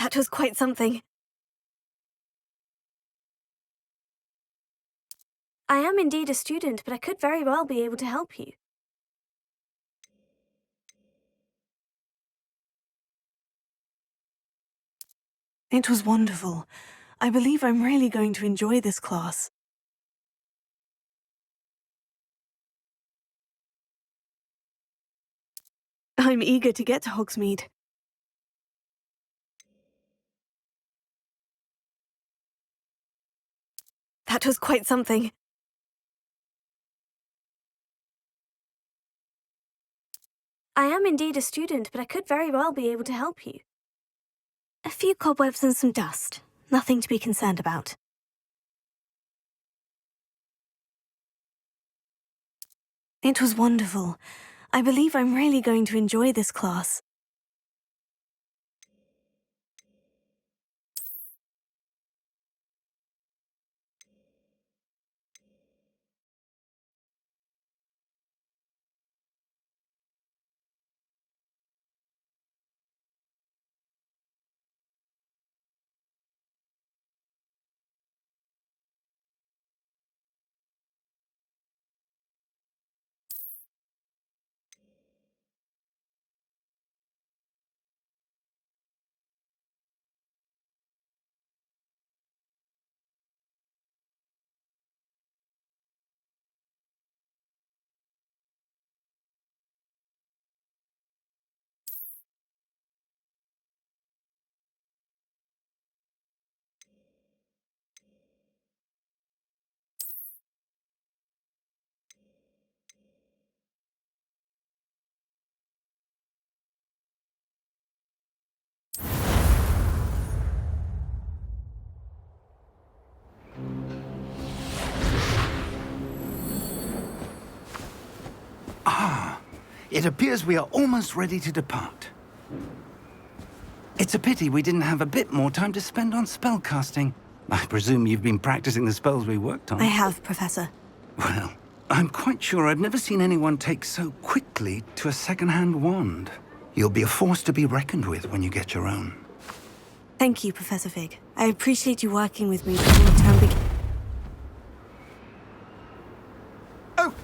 That was quite something. I am indeed a student, but I could very well be able to help you. It was wonderful. I believe I'm really going to enjoy this class. I'm eager to get to Hogsmeade. That was quite something. I am indeed a student, but I could very well be able to help you. A few cobwebs and some dust. Nothing to be concerned about. It was wonderful. I believe I'm really going to enjoy this class. It appears we are almost ready to depart. It's a pity we didn't have a bit more time to spend on spellcasting. I presume you've been practicing the spells we worked on. I have, Professor. Well, I'm quite sure I've never seen anyone take so quickly to a second-hand wand. You'll be a force to be reckoned with when you get your own. Thank you, Professor Fig. I appreciate you working with me before the term begins. Oh,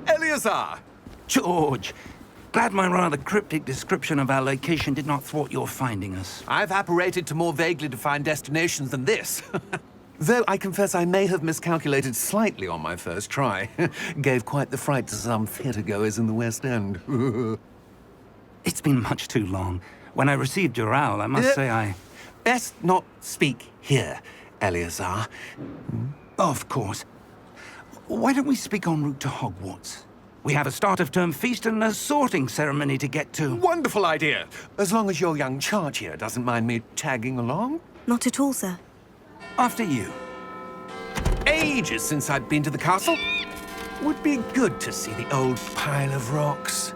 Eleazar! George, glad my rather cryptic description of our location did not thwart your finding us. I've apparated to more vaguely defined destinations than this. Though I confess I may have miscalculated slightly on my first try. Gave quite the fright to some theatre-goers in the West End. It's been much too long. When I received your owl, I must say I... Best not speak here, Eleazar. Of course. Why don't we speak en route to Hogwarts? We have a start-of-term feast and a sorting ceremony to get to. Wonderful idea! As long as your young charge here doesn't mind me tagging along. Not at all, sir. After you. Ages since I'd been to the castle. Would be good to see the old pile of rocks.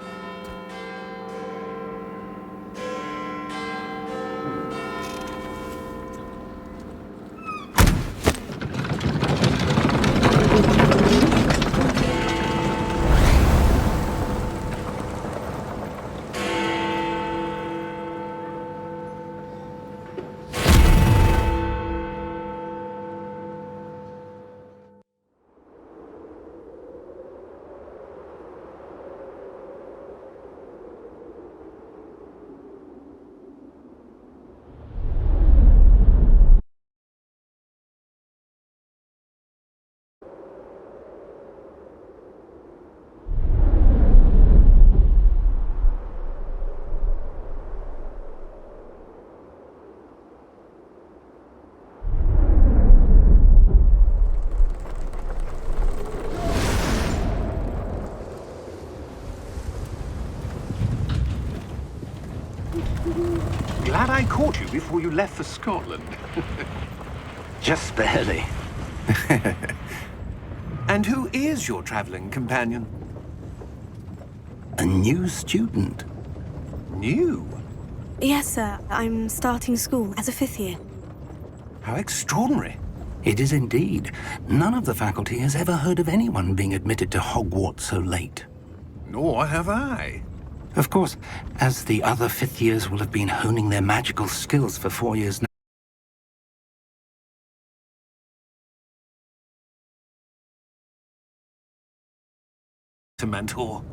Glad I caught you before you left for Scotland. Just barely. And who is your traveling companion? A new student. New? Yes, sir. I'm starting school as a 5th year. How extraordinary. It is indeed. None of the faculty has ever heard of anyone being admitted to Hogwarts so late. Nor have I. Of course, as the other fifth years will have been honing their magical skills for 4 years now. To mentor.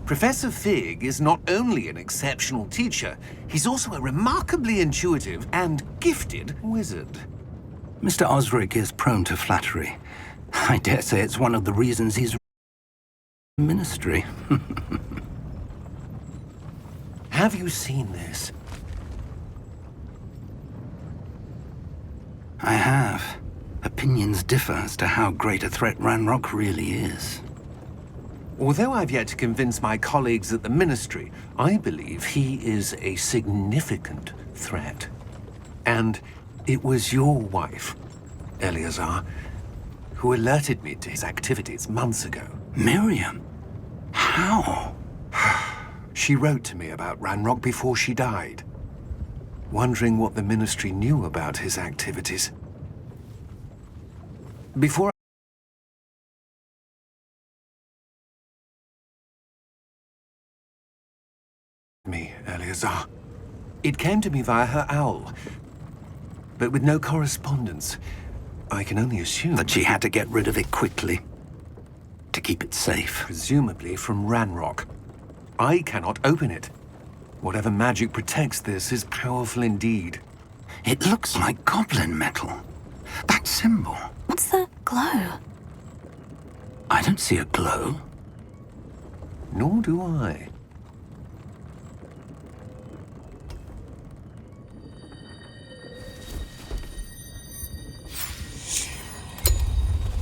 Professor Fig is not only an exceptional teacher, he's also a remarkably intuitive and gifted wizard. Mr. Osric is prone to flattery. I dare say it's one of the reasons he's ministry. Have you seen this? I have. Opinions differ as to how great a threat Ranrock really is. Although I've yet to convince my colleagues at the Ministry, I believe he is a significant threat. And it was your wife, Eleazar, who alerted me to his activities months ago. Miriam? How? She wrote to me about Ranrock before she died, wondering what the Ministry knew about his activities. Before me, Eleazar. It came to me via her owl, but with no correspondence. I can only assume That she had to get rid of it quickly. To keep it safe. presumably from Ranrock. I cannot open it. Whatever magic protects this is powerful indeed. It looks like goblin metal. That symbol. What's that glow? I don't see a glow. Nor do I.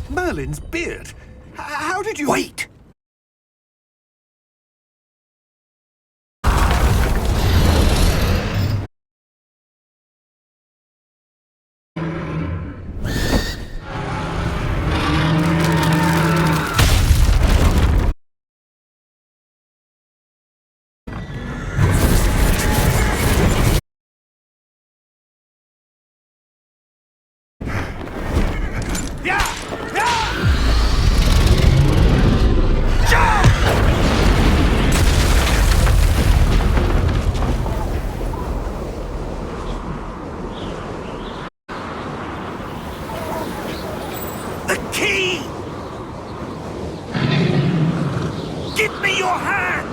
Merlin's beard! How did you— Wait! The key! Give me your hand!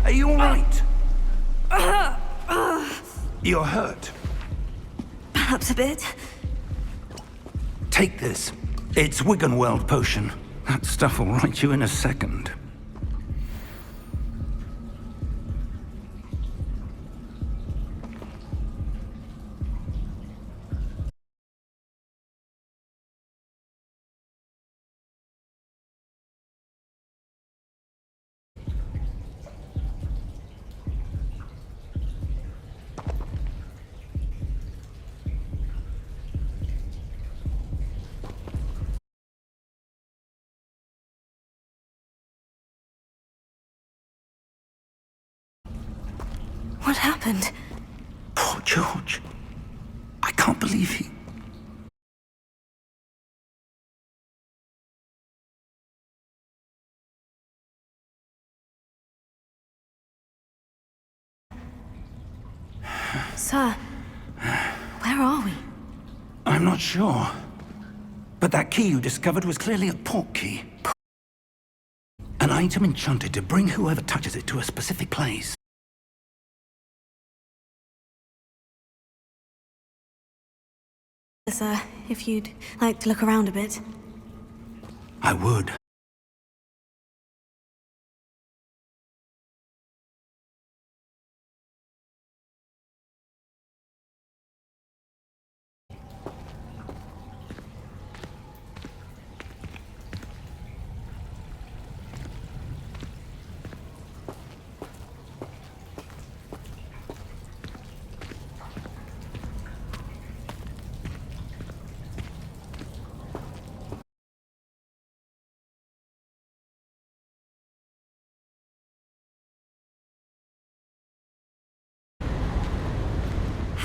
Are you all right? You're hurt. Perhaps a bit. Take this. It's Wiggenweld potion. That stuff will right you in a second. What happened? Poor George. I can't believe he... Sir, where are we? I'm not sure. But that key you discovered was clearly a port key. An item enchanted to bring whoever touches it to a specific place. Sir, if you'd like to look around a bit. I would.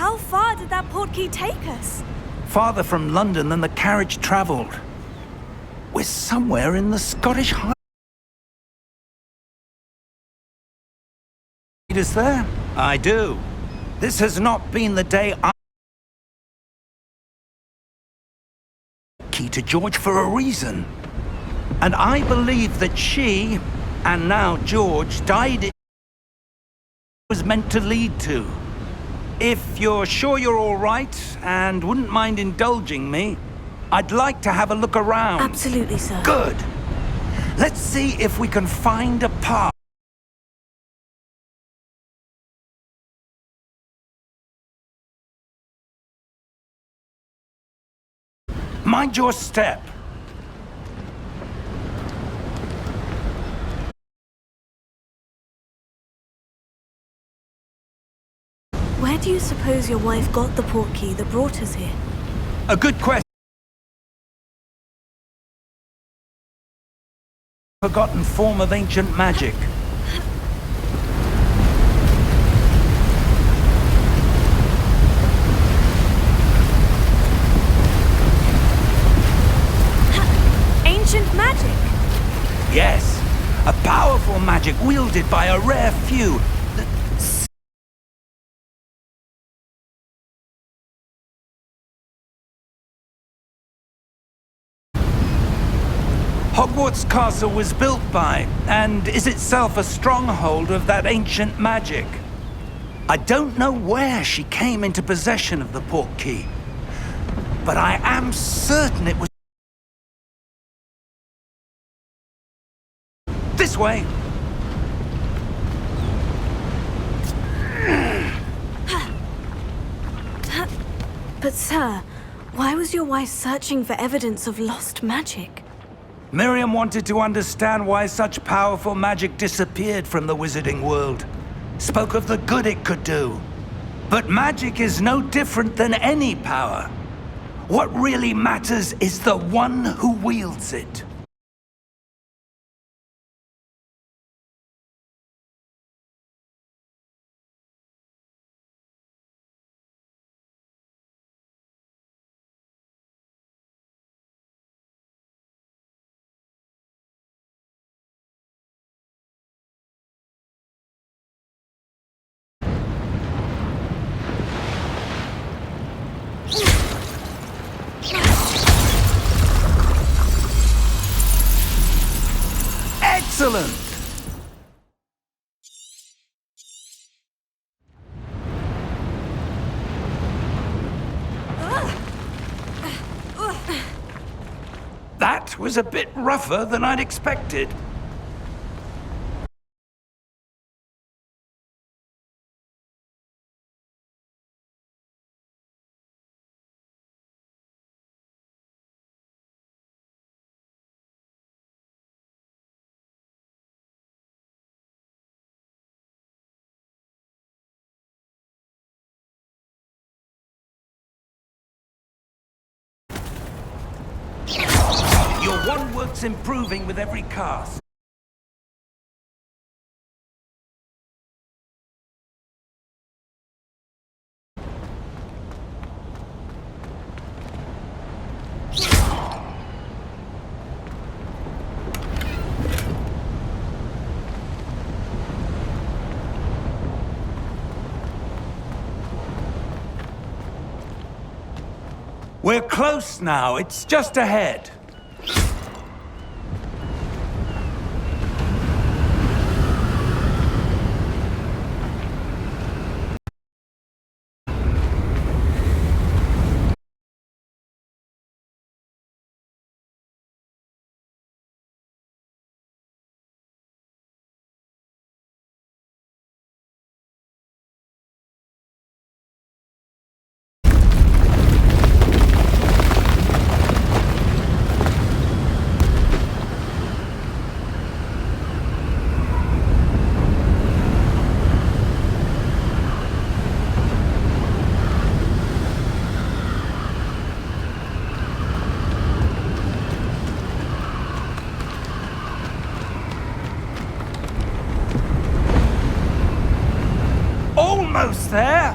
How far did that portkey take us? Farther from London than the carriage travelled. We're somewhere in the Scottish Highlands. Is there? I do. This has not been the day I... Key to George for a reason. And I believe that she, and now George, died it was meant to lead to. If you're sure you're all right, and wouldn't mind indulging me, I'd like to have a look around. Absolutely, sir. Good. Let's see if we can find a path. Mind your step. Where do you suppose your wife got the portkey that brought us here? A good question. Forgotten form of ancient magic. Ancient magic? Yes, a powerful magic wielded by a rare few. Hogwarts Castle was built by, and is itself a stronghold of that ancient magic. I don't know where she came into possession of the portkey, but I am certain it was this way. But sir, why was your wife searching for evidence of lost magic? Miriam wanted to understand why such powerful magic disappeared from the wizarding world. Spoke of the good it could do. But magic is no different than any power. What really matters is the one who wields it. Excellent! That was a bit rougher than I'd expected. Your one work's improving with every cast. We're close now. It's just ahead. Almost there.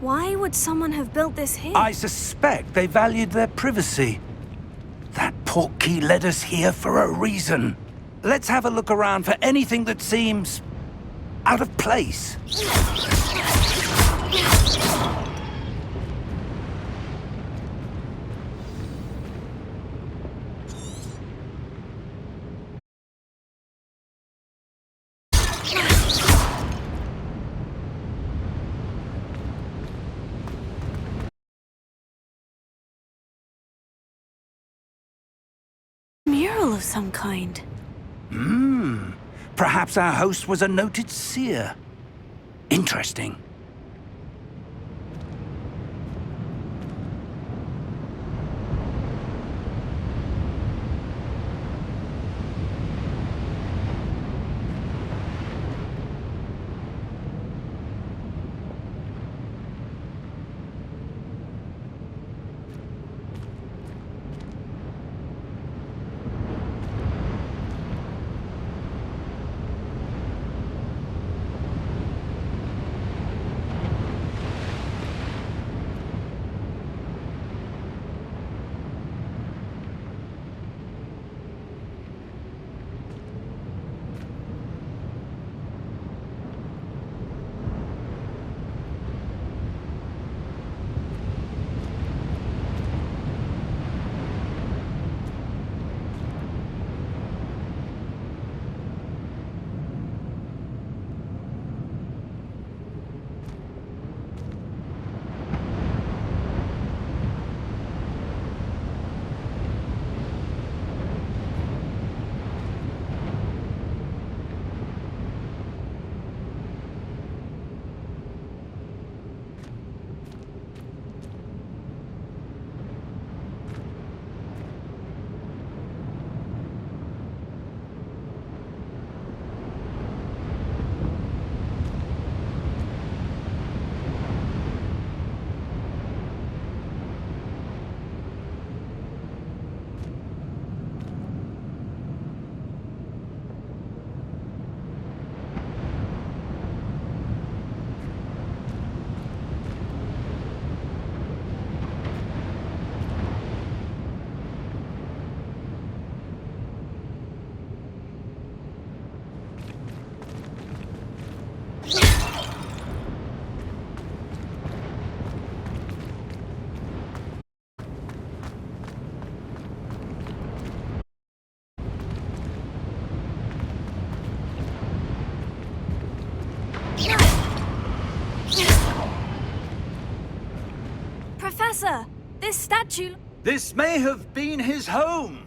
Why would someone have built this here? I suspect they valued their privacy. That portkey led us here for a reason. Let's have a look around for anything that seems out of place. Mural of some kind. Perhaps our host was a noted seer. Interesting. Professor, this statue... This may have been his home.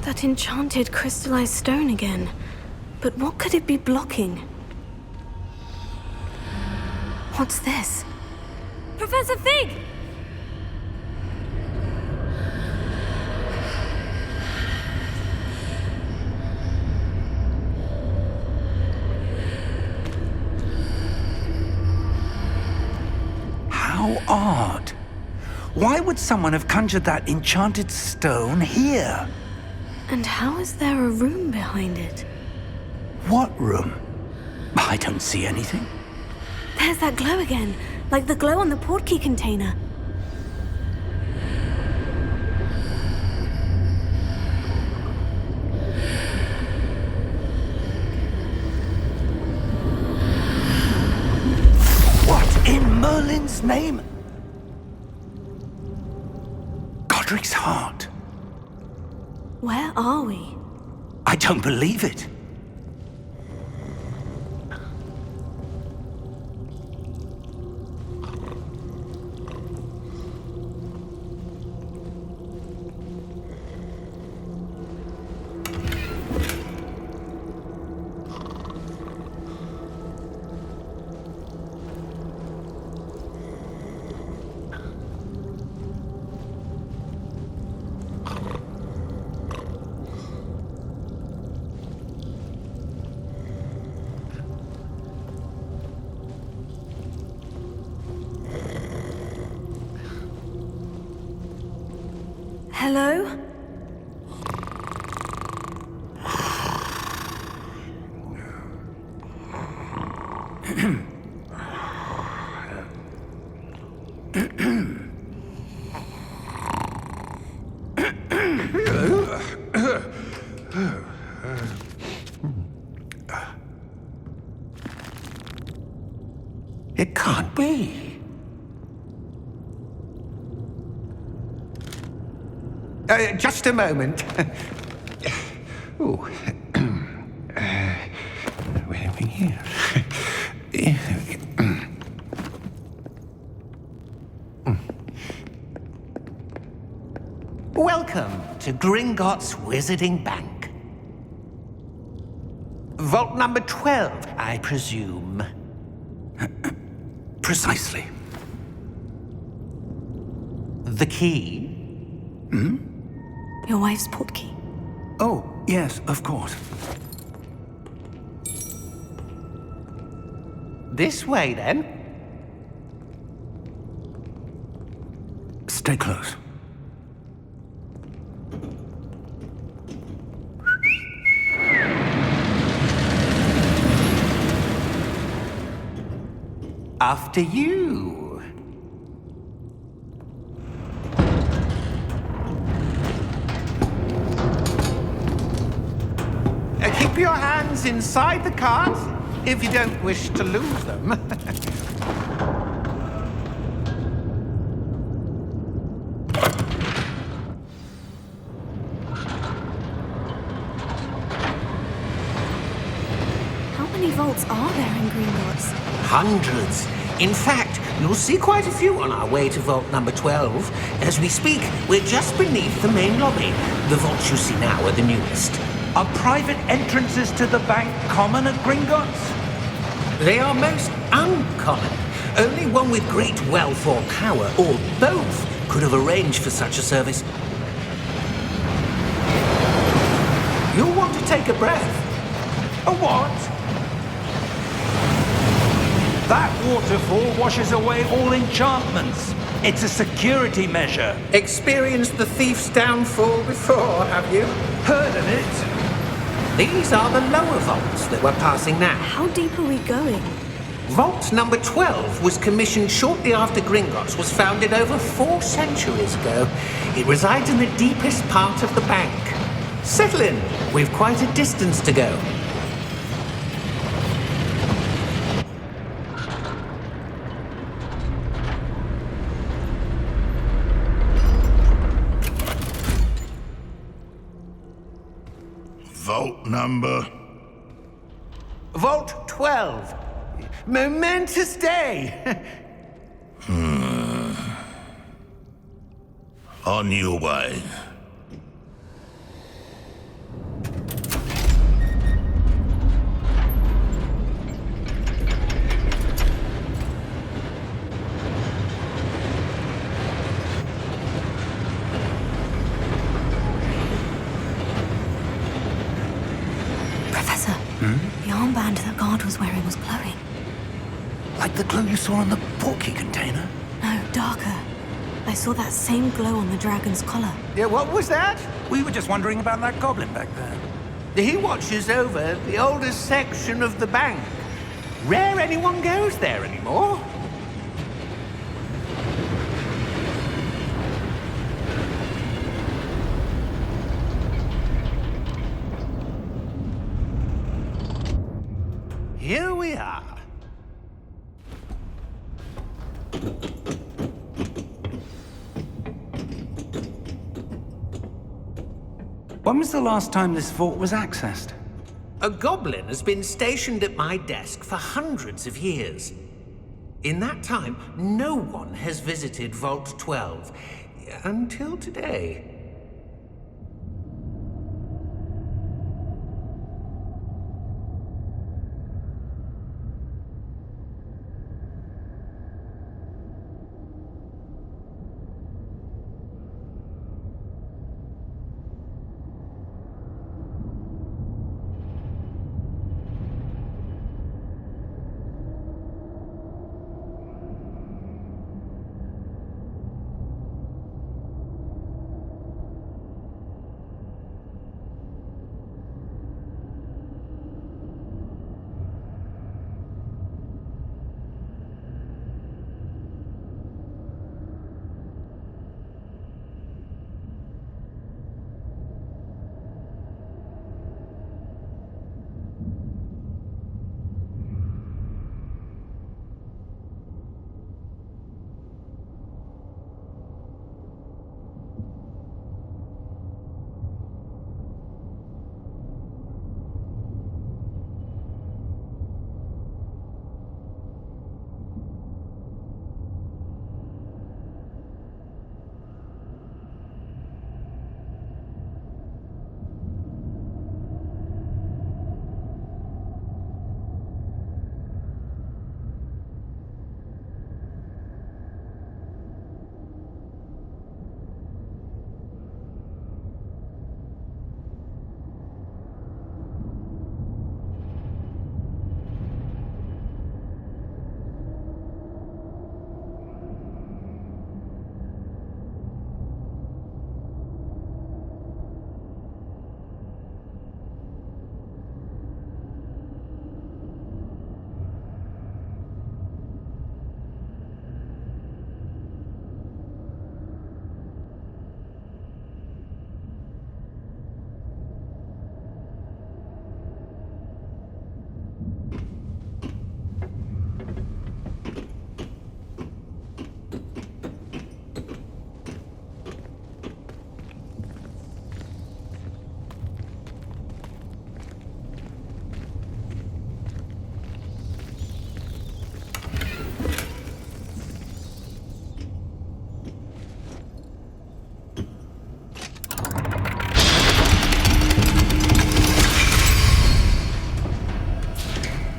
That enchanted crystallized stone again. But what could it be blocking? What's this? Professor Fig! How odd. Why would someone have conjured that enchanted stone here? And how is there a room behind it? What room? I don't see anything. There's that glow again, like the glow on the portkey container. What in Merlin's name? Godric's heart. Where are we? I don't believe it. Hello? It can't be. Just a moment. Oh. Where are we here? Welcome to Gringotts Wizarding Bank. Vault number 12, I presume. Precisely. The key? Your wife's portkey. Oh, yes, of course. This way, then. Stay close. After you. Keep your hands inside the cart if you don't wish to lose them. How many vaults are there in Gringotts? Hundreds. In fact, you'll see quite a few on our way to vault number 12. As we speak, we're just beneath the main lobby. The vaults you see now are the newest. Are private entrances to the bank common at Gringotts? They are most uncommon. Only one with great wealth or power, or both, could have arranged for such a service. You'll want to take a breath. A what? That waterfall washes away all enchantments. It's a security measure. Experienced the thief's downfall before, have you? Heard of it? These are the lower vaults that we're passing now. How deep are we going? Vault number 12 was commissioned shortly after Gringotts was founded over 4 centuries ago. It resides in the deepest part of the bank. Settle in. We've quite a distance to go. Vault number? Vault 12. Momentous day. On your way. Professor, the armband that guard was wearing was glowing. Like the glow you saw on the portkey container? No, darker. I saw that same glow on the dragon's collar. Yeah, what was that? We were just wondering about that goblin back there. He watches over the oldest section of the bank. Rare anyone goes there anymore. Here we are. When was the last time this vault was accessed? A goblin has been stationed at my desk for hundreds of years. In that time, no one has visited Vault 12 until today.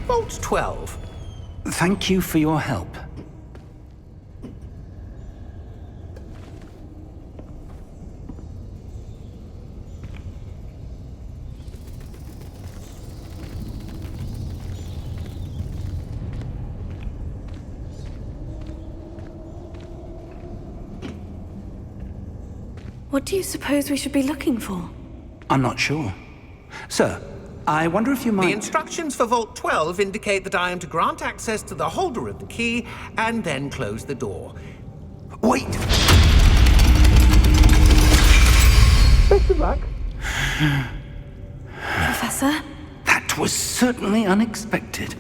Vault 12. Thank you for your help. What do you suppose we should be looking for? I'm not sure. Sir, I wonder if you might... The instructions for Vault 12 indicate that I am to grant access to the holder of the key and then close the door. Wait! Best of luck. Professor? That was certainly unexpected.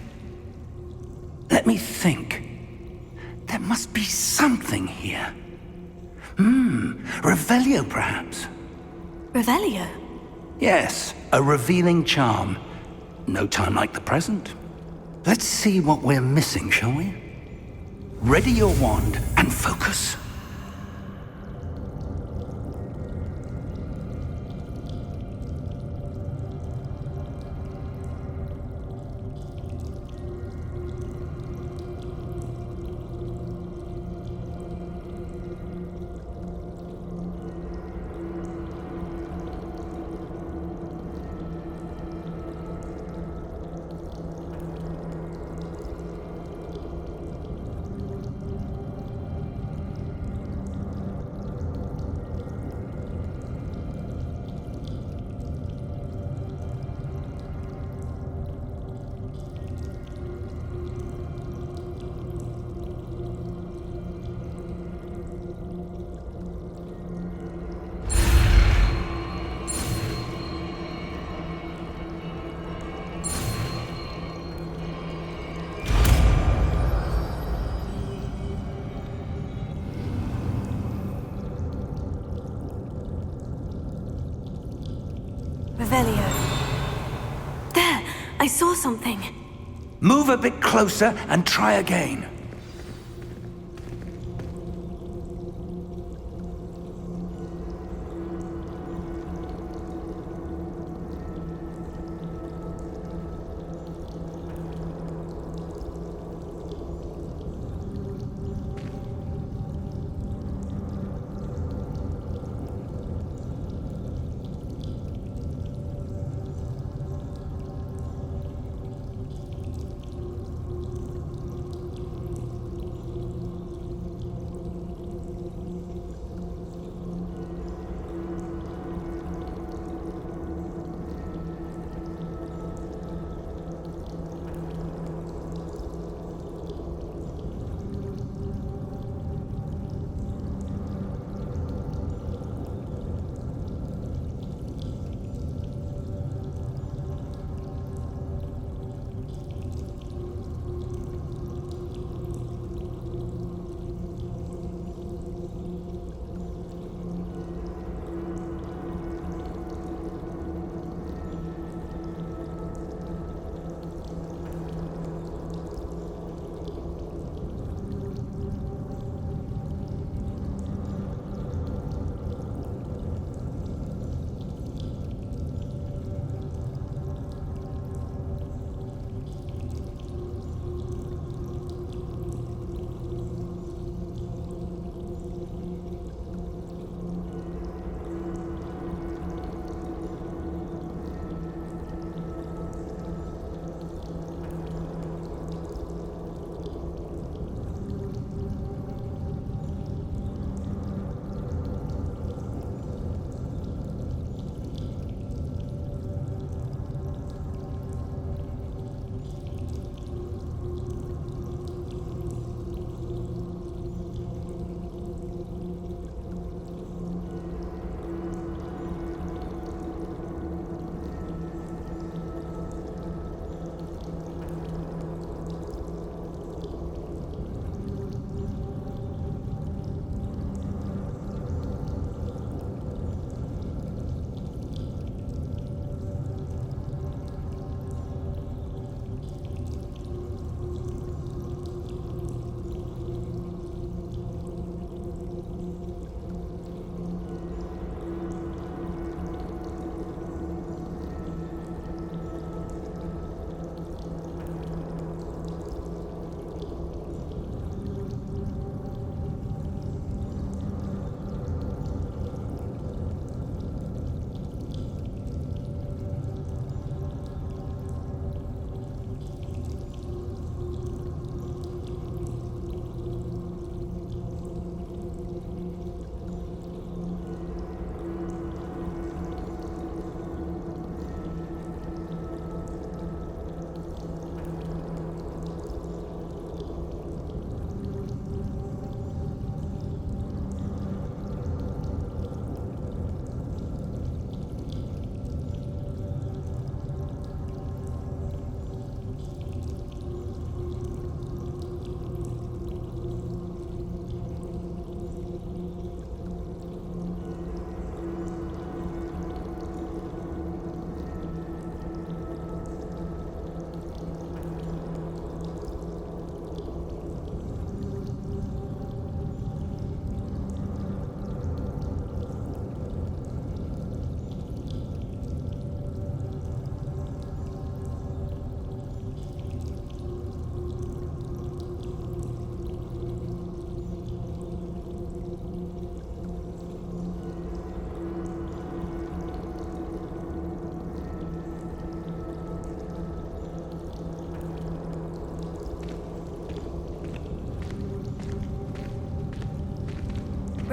Let me think. There must be something here. Revelio, perhaps. Revelio? Yes, a revealing charm. No time like the present. Let's see what we're missing, shall we? Ready your wand and focus. I saw something. Move a bit closer and try again.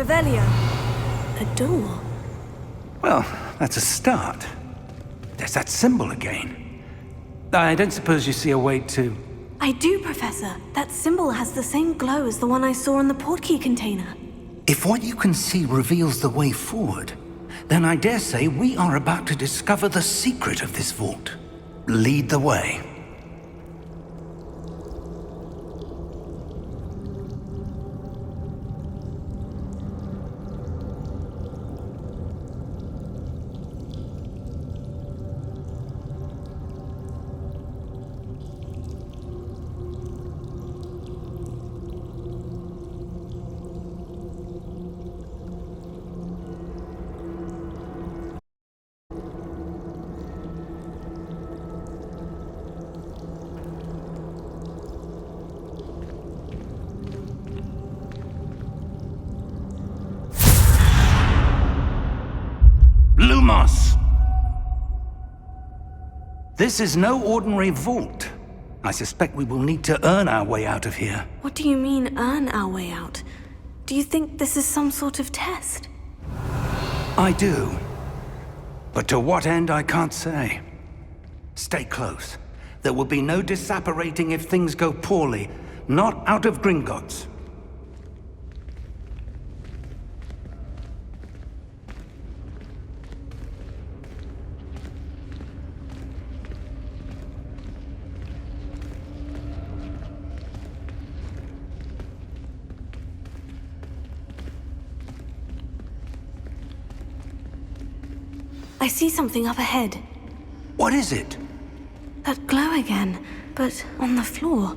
Revelio. A door. Well, that's a start. There's that symbol again. I don't suppose you see a way to... I do, Professor. That symbol has the same glow as the one I saw in the portkey container. If what you can see reveals the way forward, then I dare say we are about to discover the secret of this vault. Lead the way. This is no ordinary vault. I suspect we will need to earn our way out of here. What do you mean, earn our way out? Do you think this is some sort of test? I do. But to what end, I can't say. Stay close. There will be no disapparating if things go poorly. Not out of Gringotts. I see something up ahead. What is it? That glow again, but on the floor.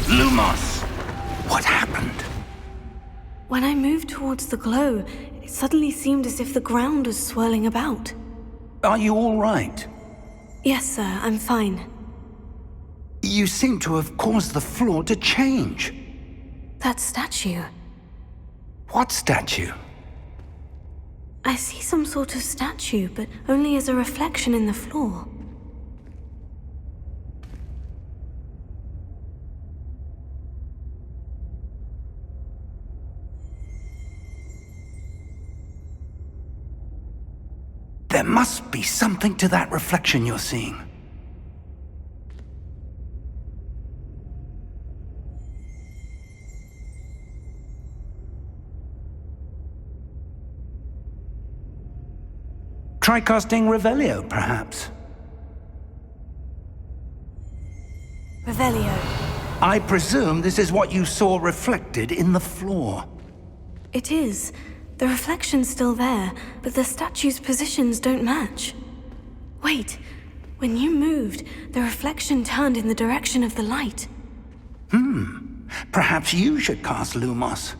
Lumos! What happened? When I moved towards the glow, it suddenly seemed as if the ground was swirling about. Are you all right? Yes, sir, I'm fine. You seem to have caused the floor to change. That statue. What statue? I see some sort of statue, but only as a reflection in the floor. There must be something to that reflection you're seeing. Try casting Revelio, perhaps. Revelio. I presume this is what you saw reflected in the floor. It is. The reflection's still there, but the statue's positions don't match. Wait, when you moved, the reflection turned in the direction of the light. Perhaps you should cast Lumos.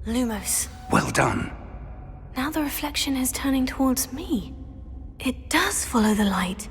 Lumos. Well done. Now the reflection is turning towards me. It does follow the light.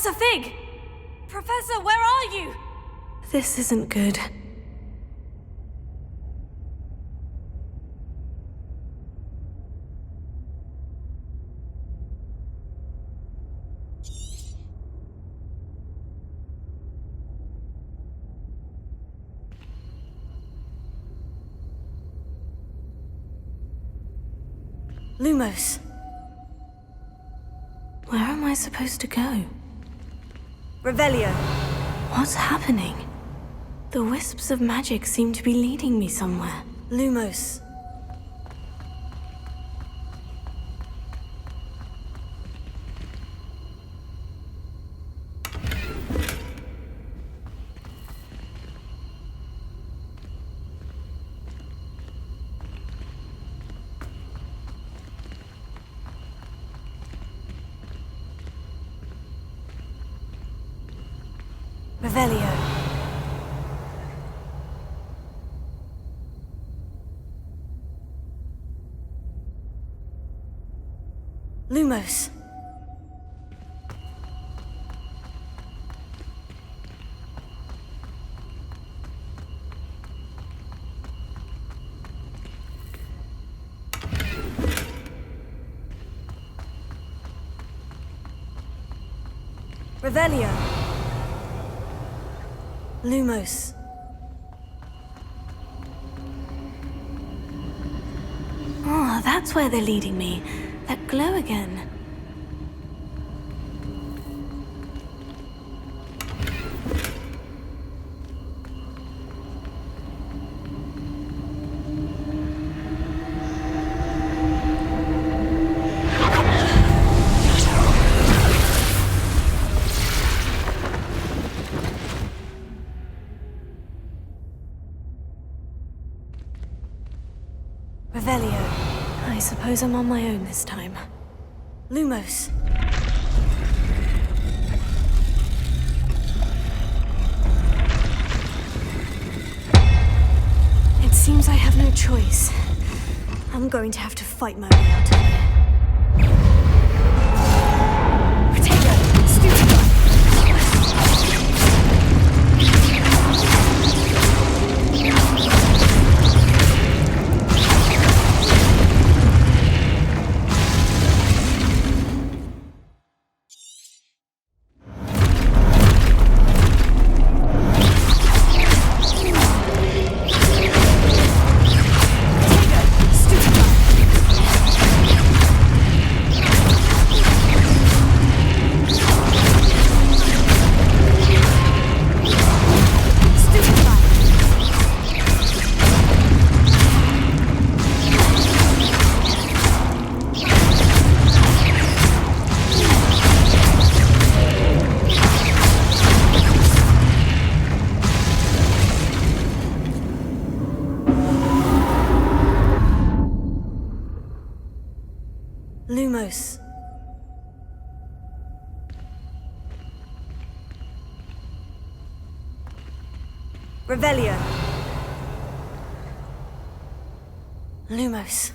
Professor Fig! Professor, where are you? This isn't good. Lumos. Where am I supposed to go? Revelio. What's happening? The wisps of magic seem to be leading me somewhere. Lumos. Revelio. Lumos. Revelio. Lumos. Oh, that's where they're leading me. That glow again. Revelio. I suppose I'm on my own this time. Lumos. It seems I have no choice. I'm going to have to fight my way out of here. Potato! Stupid! Lumos. Revelio. Lumos.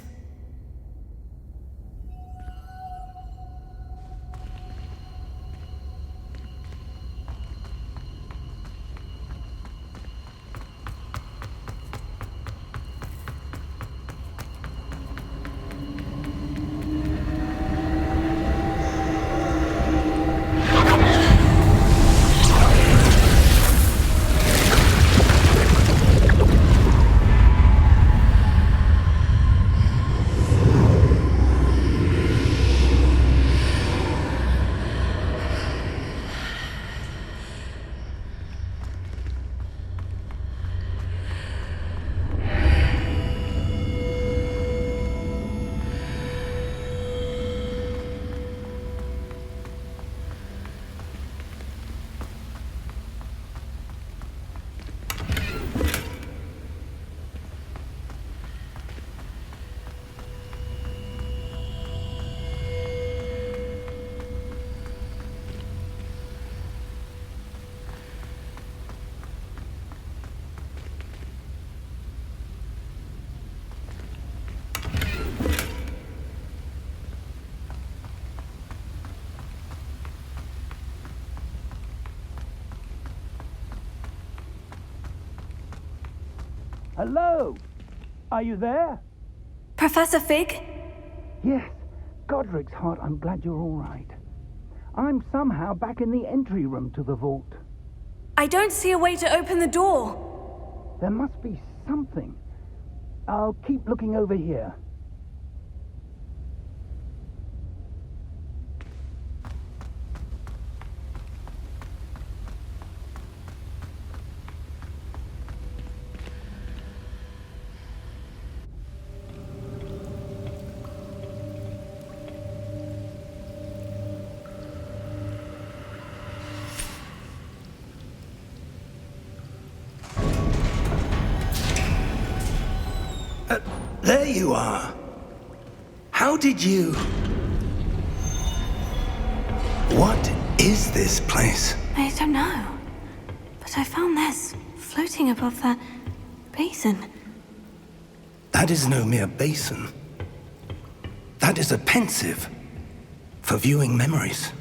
Hello? Are you there? Professor Fig? Yes. Godric's heart, I'm glad you're all right. I'm somehow back in the entry room to the vault. I don't see a way to open the door. There must be something. I'll keep looking over here. There you are. How did you... What is this place? I don't know. But I found this floating above that basin. That is no mere basin. That is a pensive for viewing memories.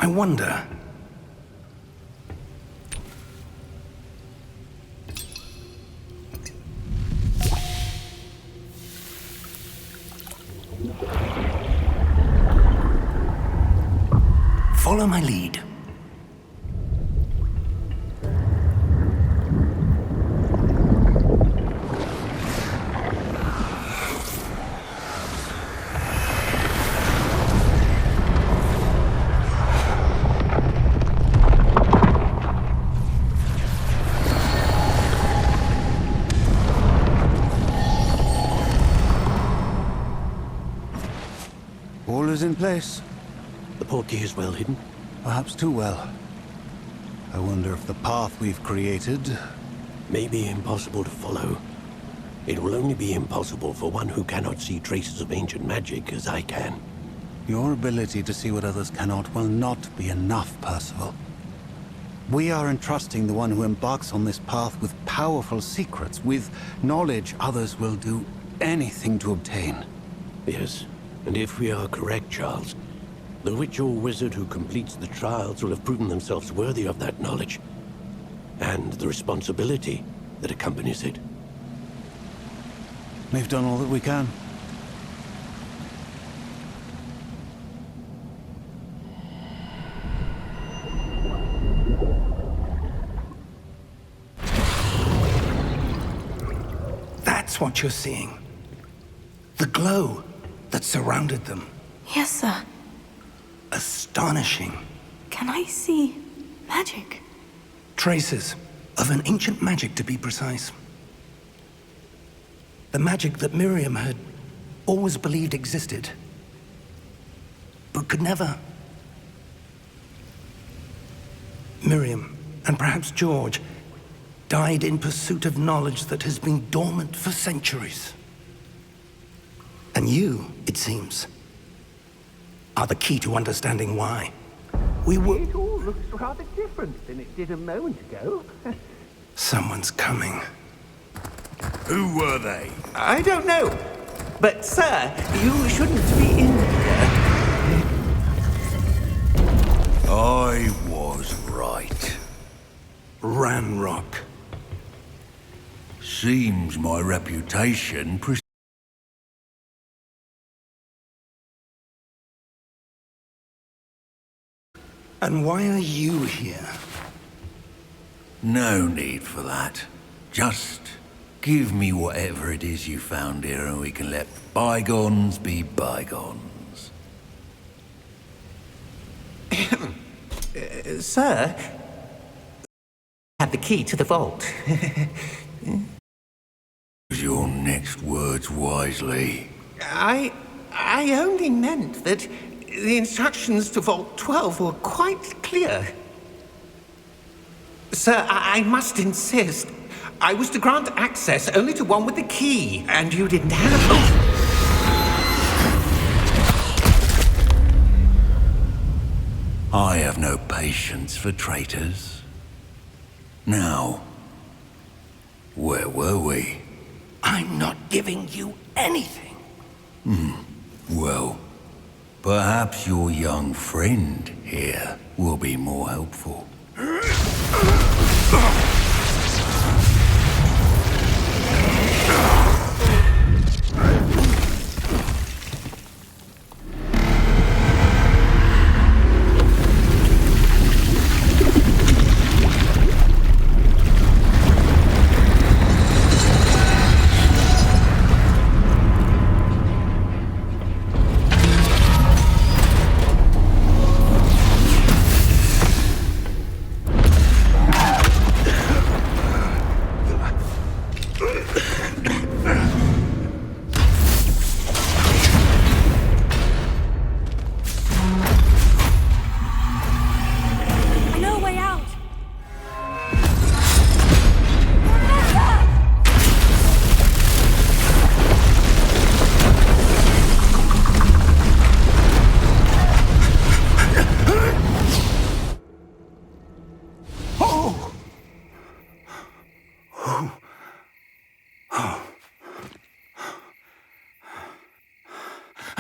I wonder... Follow my lead. All is in place. The portkey is well hidden. Perhaps too well. I wonder if the path we've created... May be impossible to follow. It will only be impossible for one who cannot see traces of ancient magic as I can. Your ability to see what others cannot will not be enough, Percival. We are entrusting the one who embarks on this path with powerful secrets, with knowledge others will do anything to obtain. Yes, and if we are correct, Charles, the witch or wizard who completes the trials will have proven themselves worthy of that knowledge, and the responsibility that accompanies it. We've done all that we can. That's what you're seeing. The glow that surrounded them. Yes, sir. Astonishing. Can I see magic? Traces of an ancient magic, to be precise. The magic that Miriam had always believed existed, but could never. Miriam, and perhaps George, died in pursuit of knowledge that has been dormant for centuries. And you, it seems, are the key to understanding why. It all looks rather different than it did a moment ago. Someone's coming. Who were they? I don't know. But, sir, you shouldn't be in here. I was right. Ranrock. Seems my reputation And why are you here? No need for that. Just give me whatever it is you found here and we can let bygones be bygones. Sir, have the key to the vault. Use your next words wisely. I only meant that the instructions to Vault 12 were quite clear. Sir, I must insist. I was to grant access only to one with the key, and you didn't have... I have no patience for traitors. Now, where were we? I'm not giving you anything. Well, perhaps your young friend here will be more helpful.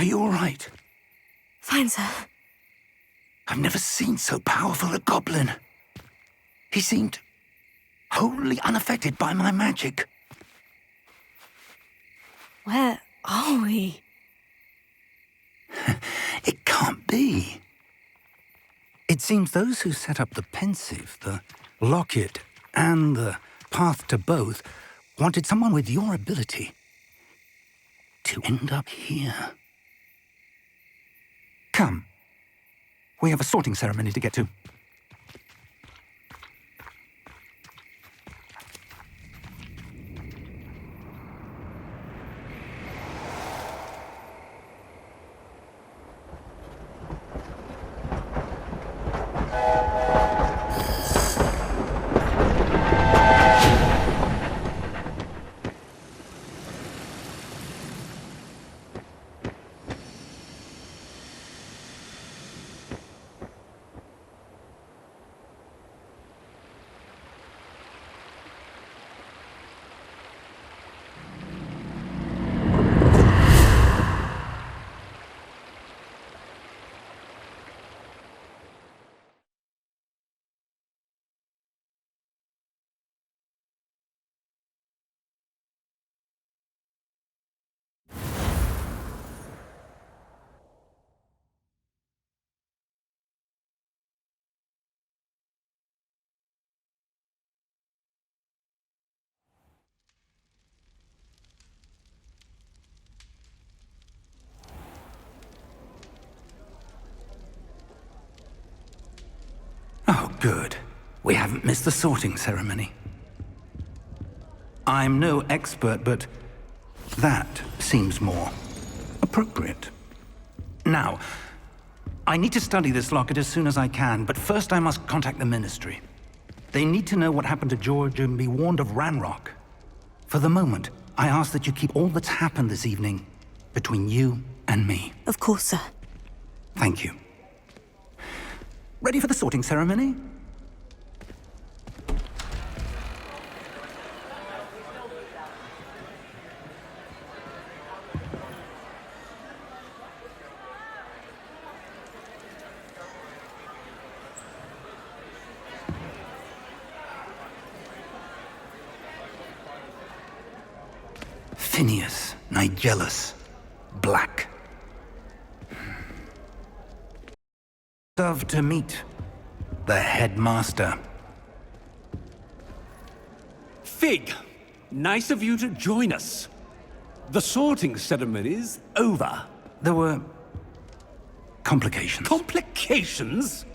Are you all right? Fine, sir. I've never seen so powerful a goblin. He seemed wholly unaffected by my magic. Where are we? It can't be. It seems those who set up the pensive, the locket, and the path to both wanted someone with your ability to end up here. Come. We have a sorting ceremony to get to. Oh, good. We haven't missed the sorting ceremony. I'm no expert, but that seems more appropriate. Now, I need to study this locket as soon as I can, but first I must contact the Ministry. They need to know what happened to George and be warned of Ranrock. For the moment, I ask that you keep all that's happened this evening between you and me. Of course, sir. Thank you. Ready for the sorting ceremony? Phineas, Nigellus, Black. Love to meet the headmaster. Fig, nice of you to join us. The sorting ceremony's over. There were complications. Complications?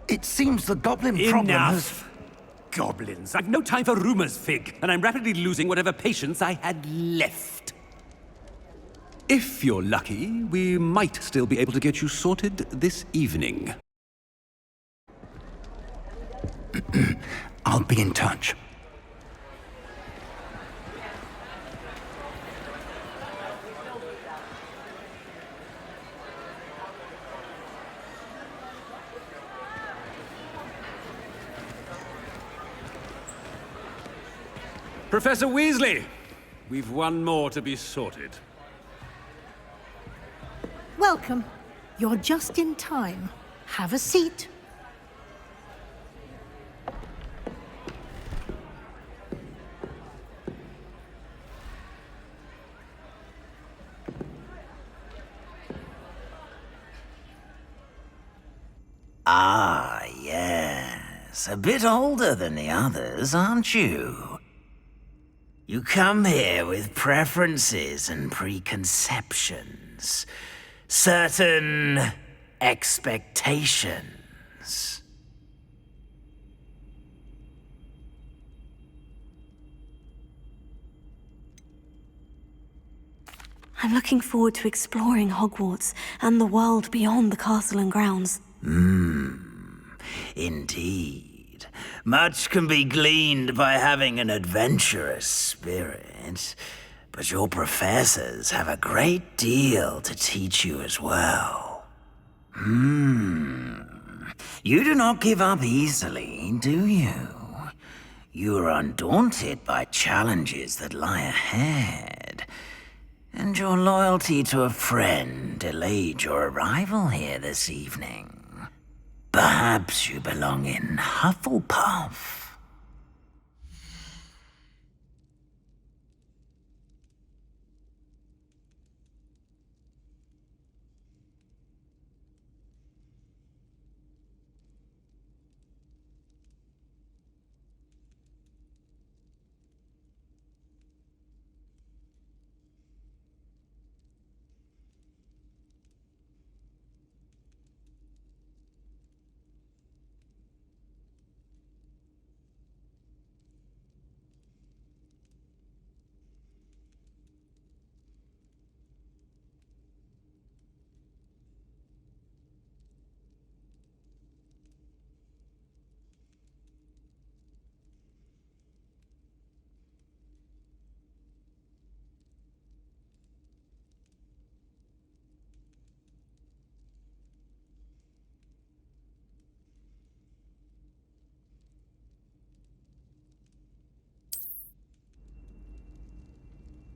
It seems the goblin problem has... Enough! Goblins. I've no time for rumors, Fig, and I'm rapidly losing whatever patience I had left. If you're lucky, we might still be able to get you sorted this evening. I'll be in touch. Professor Weasley, we've one more to be sorted. Welcome. You're just in time. Have a seat. Ah, yes. A bit older than the others, aren't you? You come here with preferences and preconceptions. Certain expectations. I'm looking forward to exploring Hogwarts and the world beyond the castle and grounds. Indeed. Much can be gleaned by having an adventurous spirit, but your professors have a great deal to teach you as well. You do not give up easily, do you? You are undaunted by challenges that lie ahead. And your loyalty to a friend delayed your arrival here this evening. Perhaps you belong in Hufflepuff.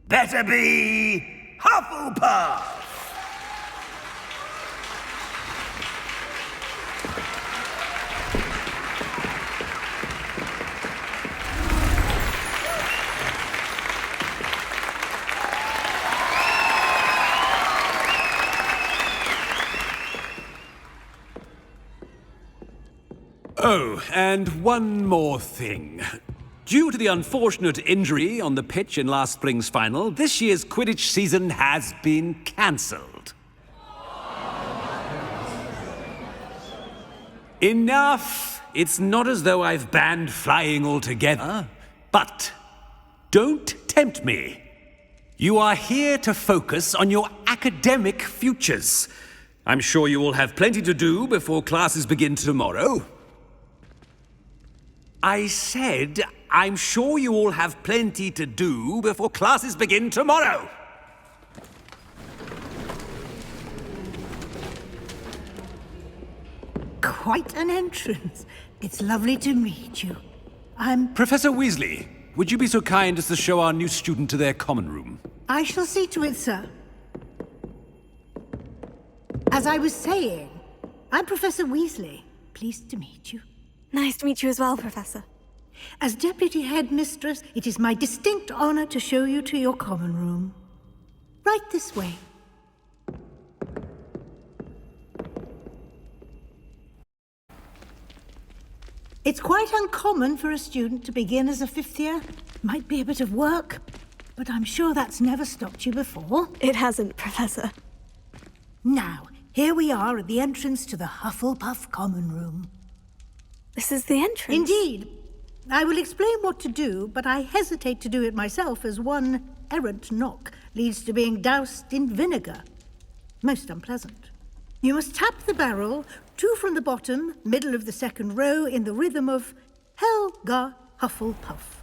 Better be Hufflepuff! Oh, and one more thing. Due to the unfortunate injury on the pitch in last spring's final, this year's Quidditch season has been cancelled. Enough! It's not as though I've banned flying altogether. But don't tempt me. You are here to focus on your academic futures. I'm sure you will have plenty to do before classes begin tomorrow. I said, I'm sure you all have plenty to do before classes begin tomorrow. Quite an entrance. It's lovely to meet you. Professor Weasley, would you be so kind as to show our new student to their common room? I shall see to it, sir. As I was saying, I'm Professor Weasley. Pleased to meet you. Nice to meet you as well, Professor. As Deputy Headmistress, it is my distinct honor to show you to your common room. Right this way. It's quite uncommon for a student to begin as a fifth year. Might be a bit of work, but I'm sure that's never stopped you before. It hasn't, Professor. Now, here we are at the entrance to the Hufflepuff common room. This is the entrance? Indeed. I will explain what to do, but I hesitate to do it myself as one errant knock leads to being doused in vinegar. Most unpleasant. You must tap the barrel, 2 from the bottom, middle of the second row, in the rhythm of Helga Hufflepuff.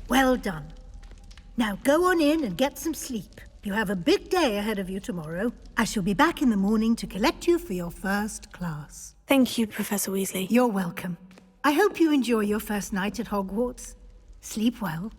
Well done. Now go on in and get some sleep. You have a big day ahead of you tomorrow. I shall be back in the morning to collect you for your first class. Thank you, Professor Weasley. You're welcome. I hope you enjoy your first night at Hogwarts. Sleep well.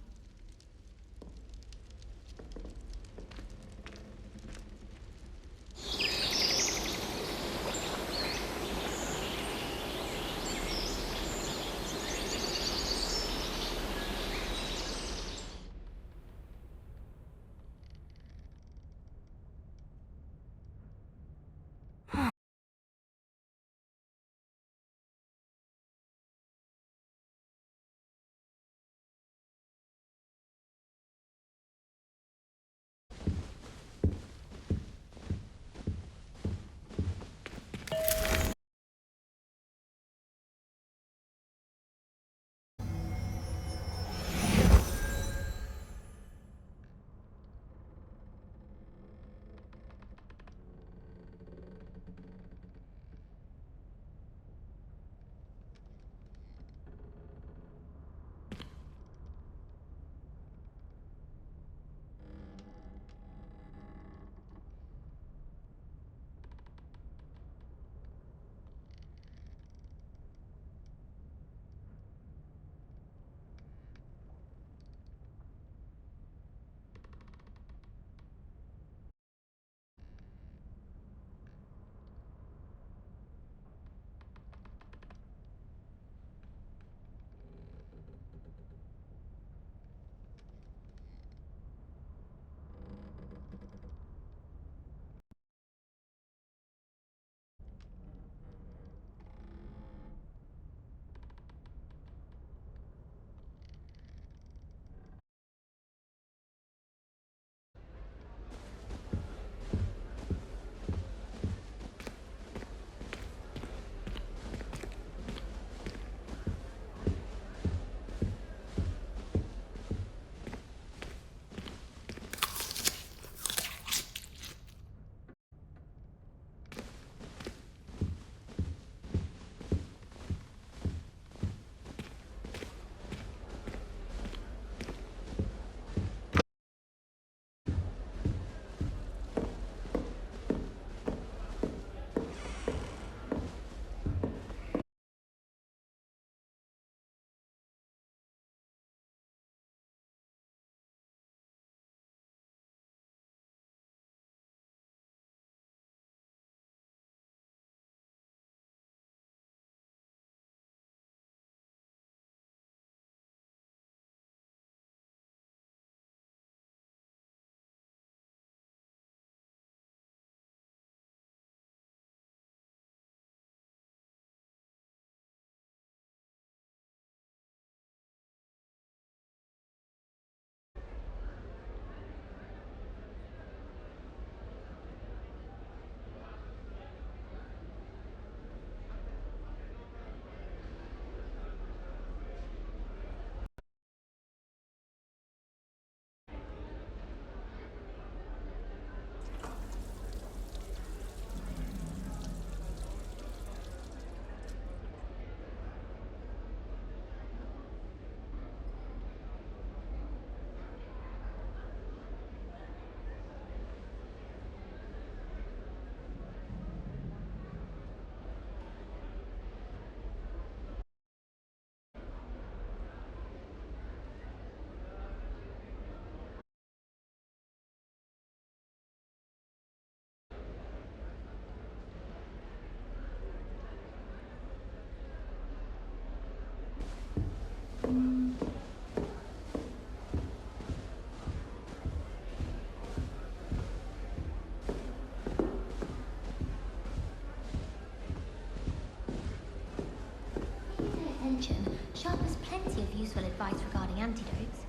advice regarding antidotes.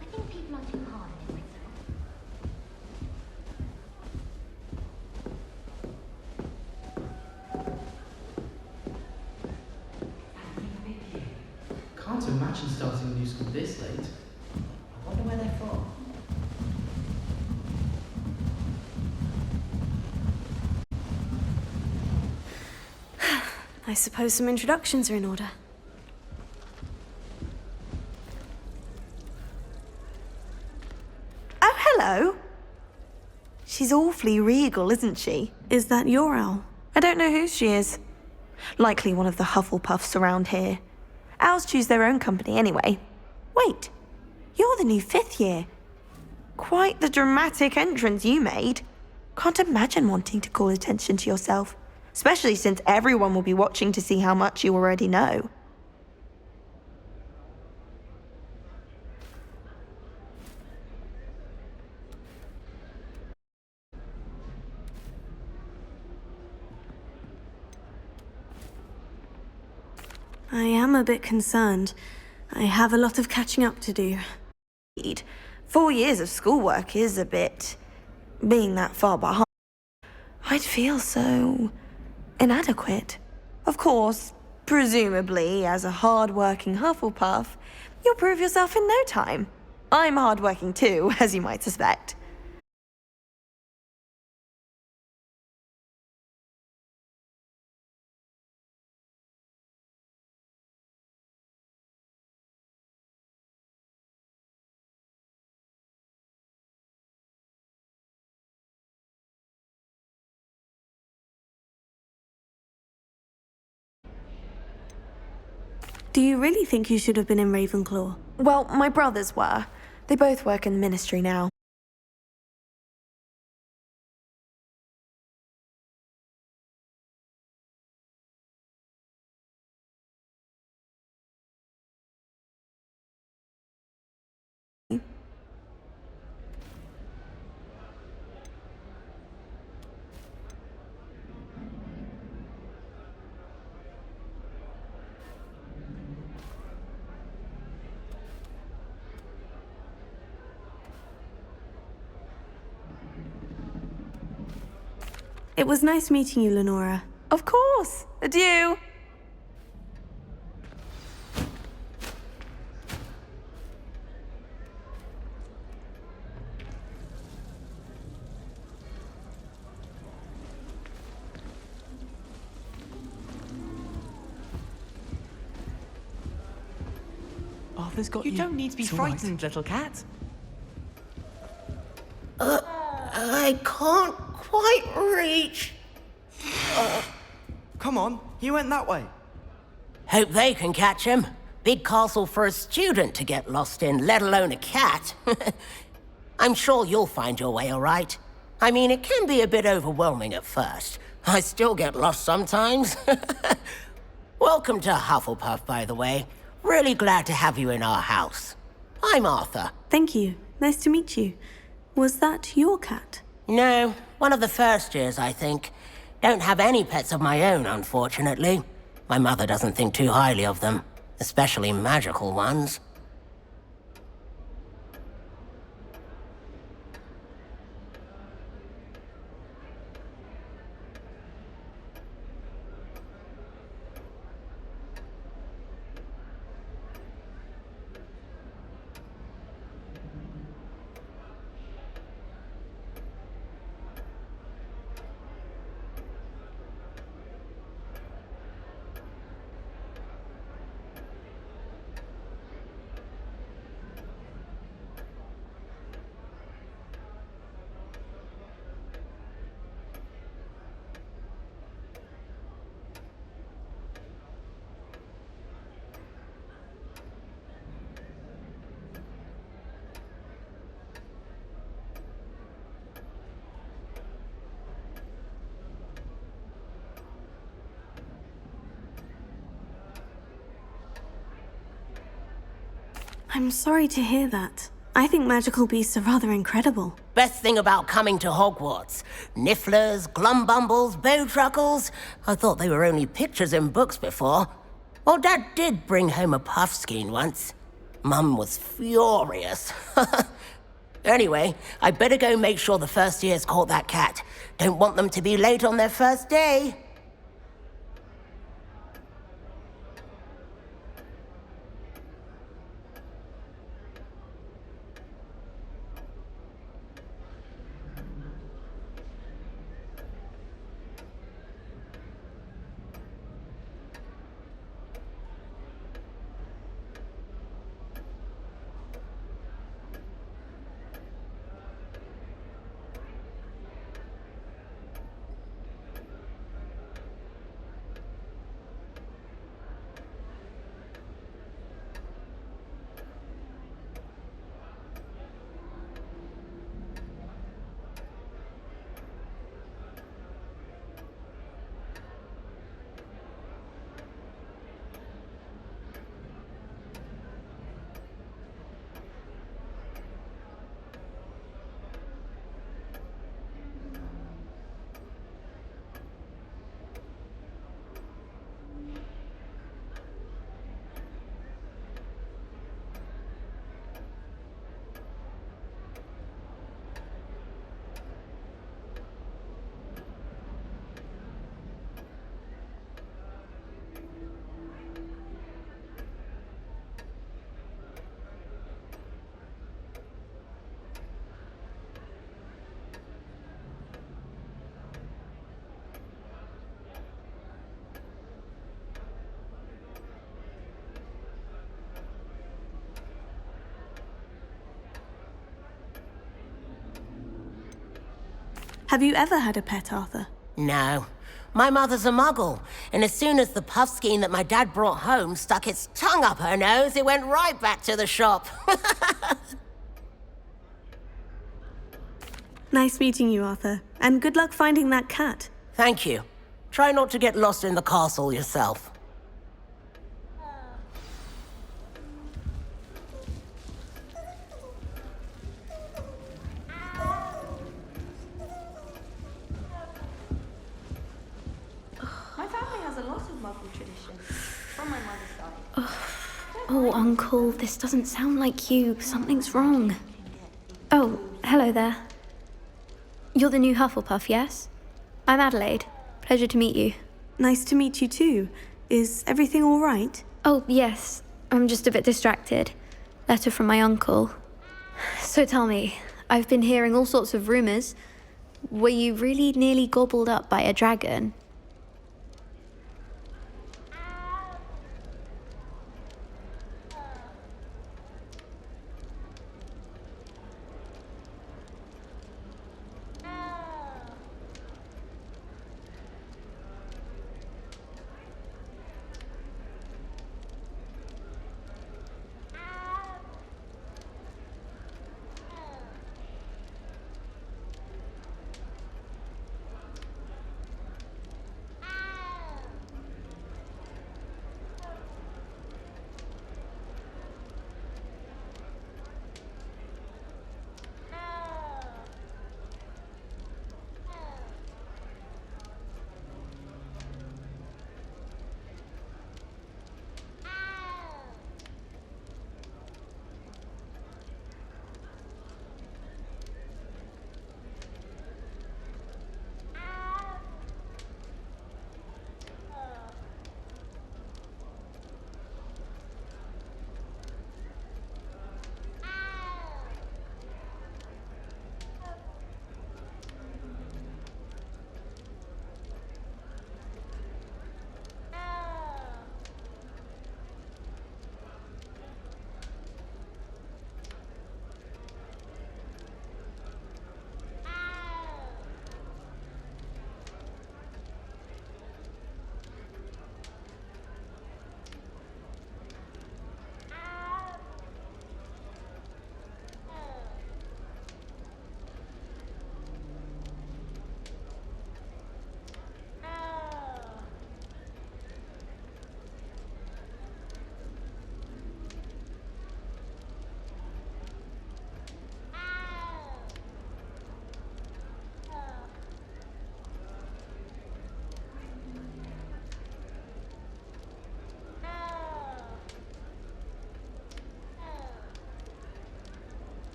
I think people are too hard on it myself. Can't imagine starting a new school this late. I wonder where they're from. I suppose some introductions are in order. Oh, hello. She's awfully regal, isn't she? Is that your owl? I don't know who she is. Likely one of the Hufflepuffs around here. Owls choose their own company anyway. Wait, you're the new 5th year. Quite the dramatic entrance you made. Can't imagine wanting to call attention to yourself, especially since everyone will be watching to see how much you already know. I am a bit concerned. I have a lot of catching up to do. 4 years of schoolwork is a bit... being that far behind. I'd feel so... inadequate. Of course, presumably, as a hard-working Hufflepuff, you'll prove yourself in no time. I'm hard-working too, as you might suspect. Do you really think you should have been in Ravenclaw? Well, my brothers were. They both work in the ministry now. It was nice meeting you, Lenora. Of course. Adieu. Arthur's got you. You don't need to be frightened, little cat. I can't quite reach. Come on, he went that way. Hope they can catch him. Big castle for a student to get lost in, let alone a cat. I'm sure you'll find your way all right. I mean, it can be a bit overwhelming at first. I still get lost sometimes. Welcome to Hufflepuff, by the way. Really glad to have you in our house. I'm Arthur. Thank you. Nice to meet you. Was that your cat? No, one of the first years, I think. Don't have any pets of my own, unfortunately. My mother doesn't think too highly of them, especially magical ones. I'm sorry to hear that. I think magical beasts are rather incredible. Best thing about coming to Hogwarts. Nifflers, glumbumbles, bowtruckles. I thought they were only pictures in books before. Well, Dad did bring home a puffskein once. Mum was furious. Anyway, I better go make sure the first years caught that cat. Don't want them to be late on their first day. Have you ever had a pet, Arthur? No. My mother's a muggle, and as soon as the puffskein that my dad brought home stuck its tongue up her nose, it went right back to the shop. Nice meeting you, Arthur. And good luck finding that cat. Thank you. Try not to get lost in the castle yourself. My family has a lot of Muggle traditions, from my mother's side. Oh, Uncle, this doesn't sound like you. Something's wrong. Oh, hello there. You're the new Hufflepuff, yes? I'm Adelaide. Pleasure to meet you. Nice to meet you too. Is everything all right? Oh, yes. I'm just a bit distracted. Letter from my uncle. So tell me, I've been hearing all sorts of rumors. Were you really nearly gobbled up by a dragon?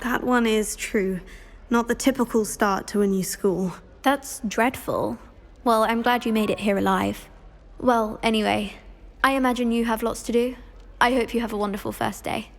That one is true. Not the typical start to a new school. That's dreadful. Well, I'm glad you made it here alive. Well, anyway, I imagine you have lots to do. I hope you have a wonderful first day.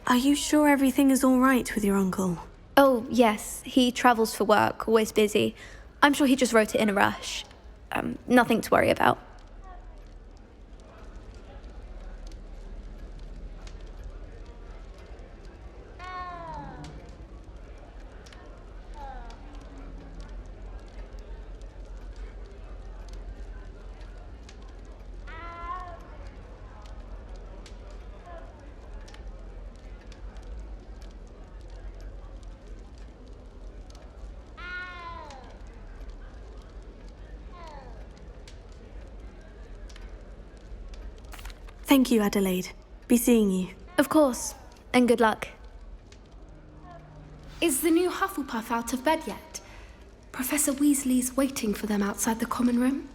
Are you sure everything is all right with your uncle? Oh, yes. He travels for work, always busy. I'm sure he just wrote it in a rush. Nothing to worry about. Thank you, Adelaide. Be seeing you. Of course. And good luck. Is the new Hufflepuff out of bed yet? Professor Weasley's waiting for them outside the common room.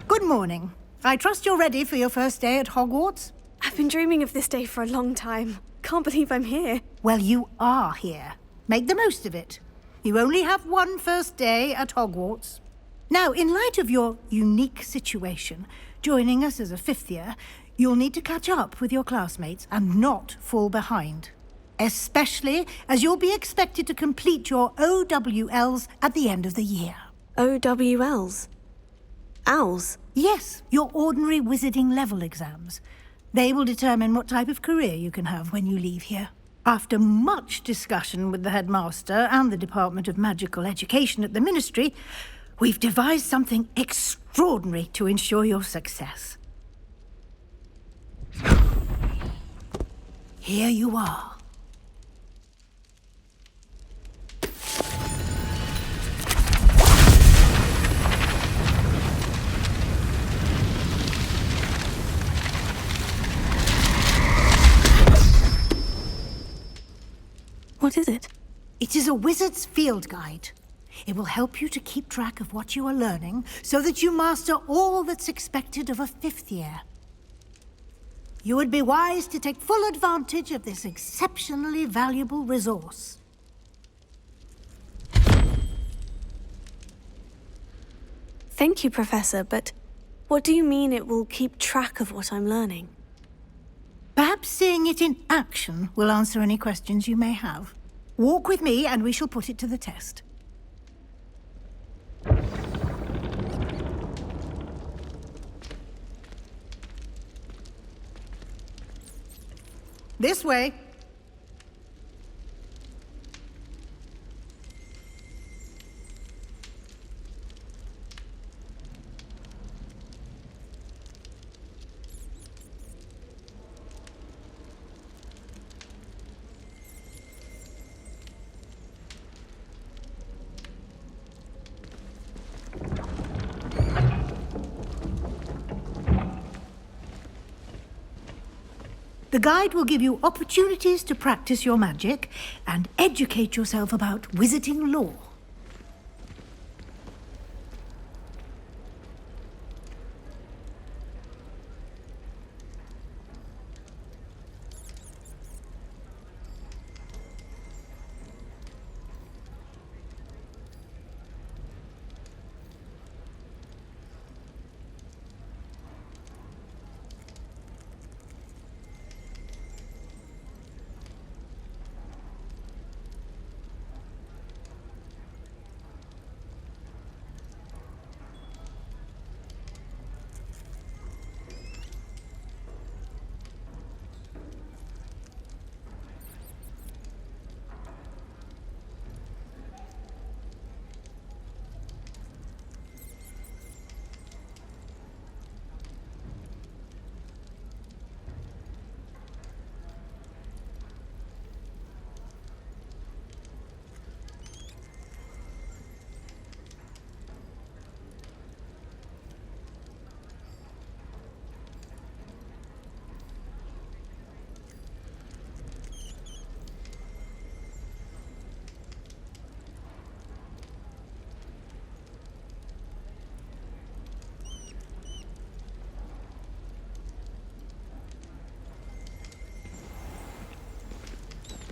Good morning. I trust you're ready for your first day at Hogwarts? I've been dreaming of this day for a long time. Can't believe I'm here. Well, you are here. Make the most of it. You only have one first day at Hogwarts. Now, in light of your unique situation, joining us as a fifth year, you'll need to catch up with your classmates and not fall behind. Especially as you'll be expected to complete your OWLs at the end of the year. OWLs? Owls? Yes, your ordinary wizarding level exams. They will determine what type of career you can have when you leave here. After much discussion with the headmaster and the Department of Magical Education at the Ministry, we've devised something extraordinary to ensure your success. Here you are. What is it? It is a wizard's field guide. It will help you to keep track of what you are learning so that you master all that's expected of a fifth year. You would be wise to take full advantage of this exceptionally valuable resource. Thank you, Professor, but what do you mean it will keep track of what I'm learning? Perhaps seeing it in action will answer any questions you may have. Walk with me and we shall put it to the test. This way. The guide will give you opportunities to practice your magic and educate yourself about wizarding lore.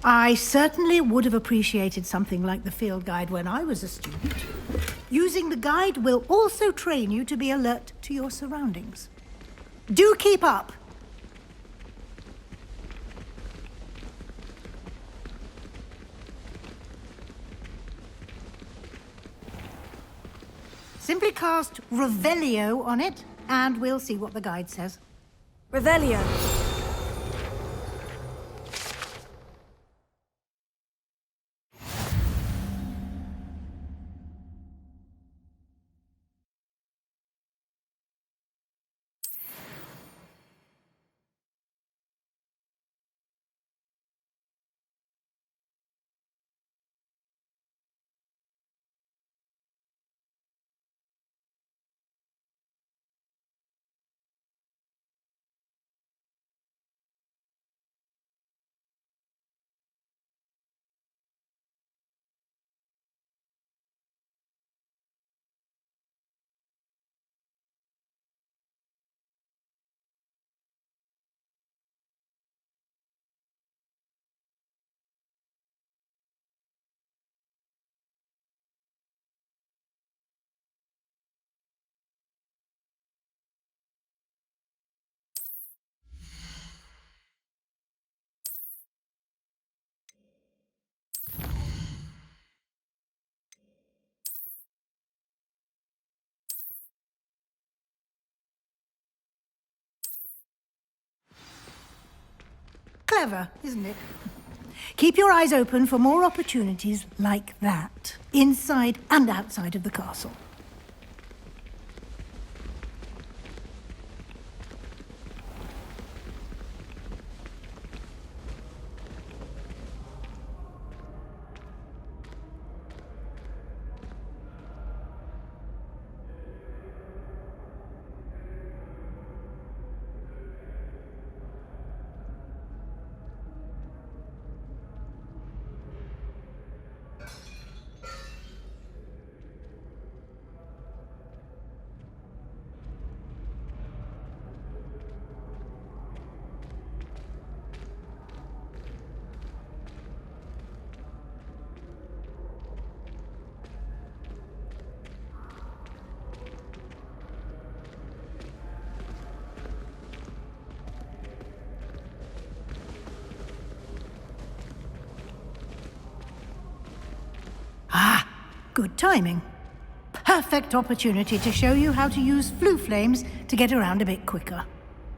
I certainly would have appreciated something like the field guide when I was a student. Using the guide will also train you to be alert to your surroundings. Do keep up! Simply cast Revelio on it, and we'll see what the guide says. Revelio. Clever, isn't it? Keep your eyes open for more opportunities like that, inside and outside of the castle. Good timing. Perfect opportunity to show you how to use flue flames to get around a bit quicker.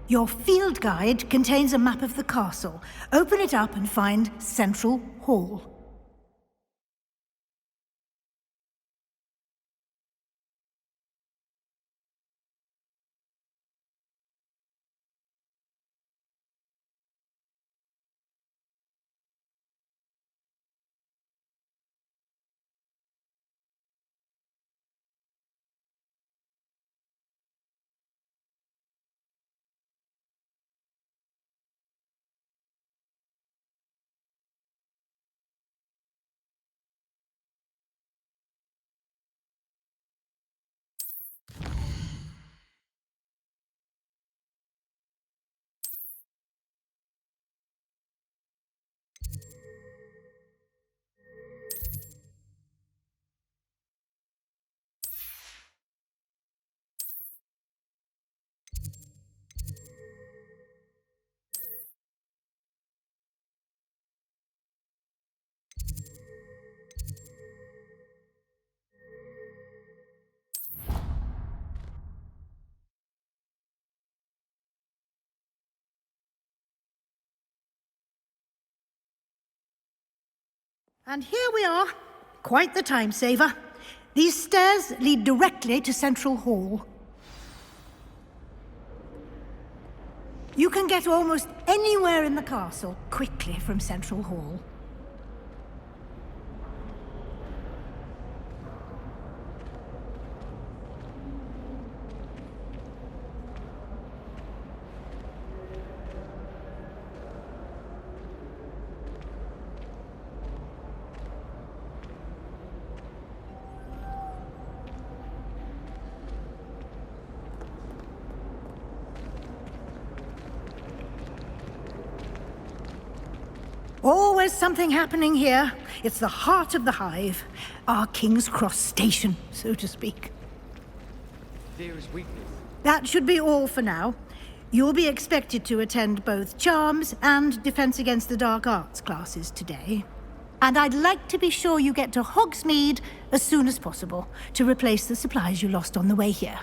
Your field guide contains a map of the castle. Open it up and find Central Hall. And here we are. Quite the time saver. These stairs lead directly to Central Hall. You can get almost anywhere in the castle quickly from Central Hall. always something happening here. It's the heart of the hive. Our King's Cross station, so to speak. Fear is weakness. That should be all for now. You'll be expected to attend both Charms and Defense Against the Dark Arts classes today. And I'd like to be sure you get to Hogsmeade as soon as possible to replace the supplies you lost on the way here.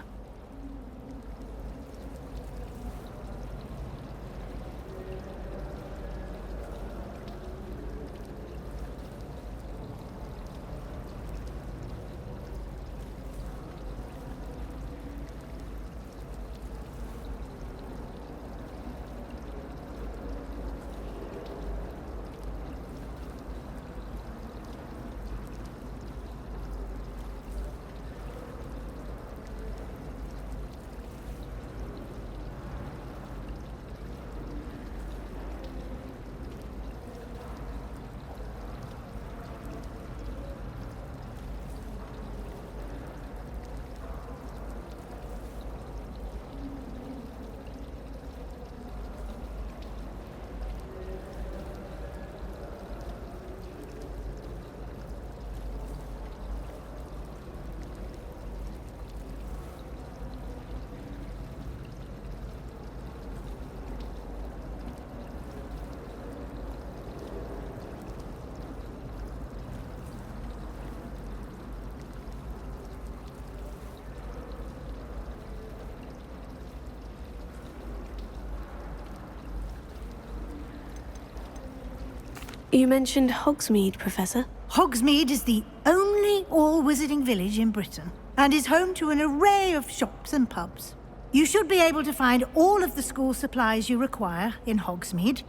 You mentioned Hogsmeade, Professor. Hogsmeade is the only all-wizarding village in Britain and is home to an array of shops and pubs. You should be able to find all of the school supplies you require in Hogsmeade.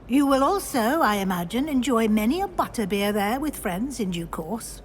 You will also, I imagine, enjoy many a butterbeer there with friends in due course.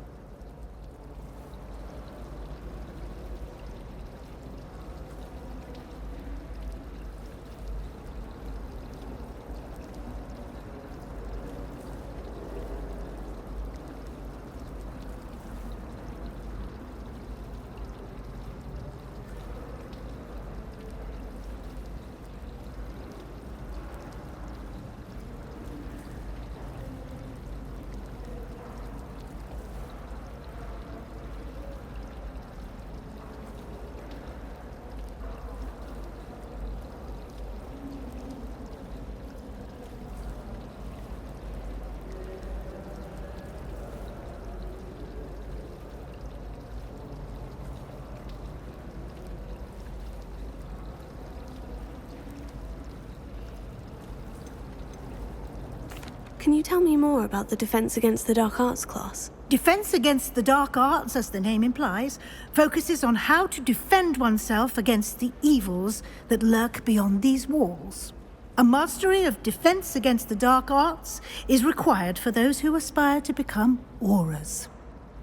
Can you tell me more about the Defense Against the Dark Arts class? Defense Against the Dark Arts, as the name implies, focuses on how to defend oneself against the evils that lurk beyond these walls. A mastery of Defense Against the Dark Arts is required for those who aspire to become Aurors.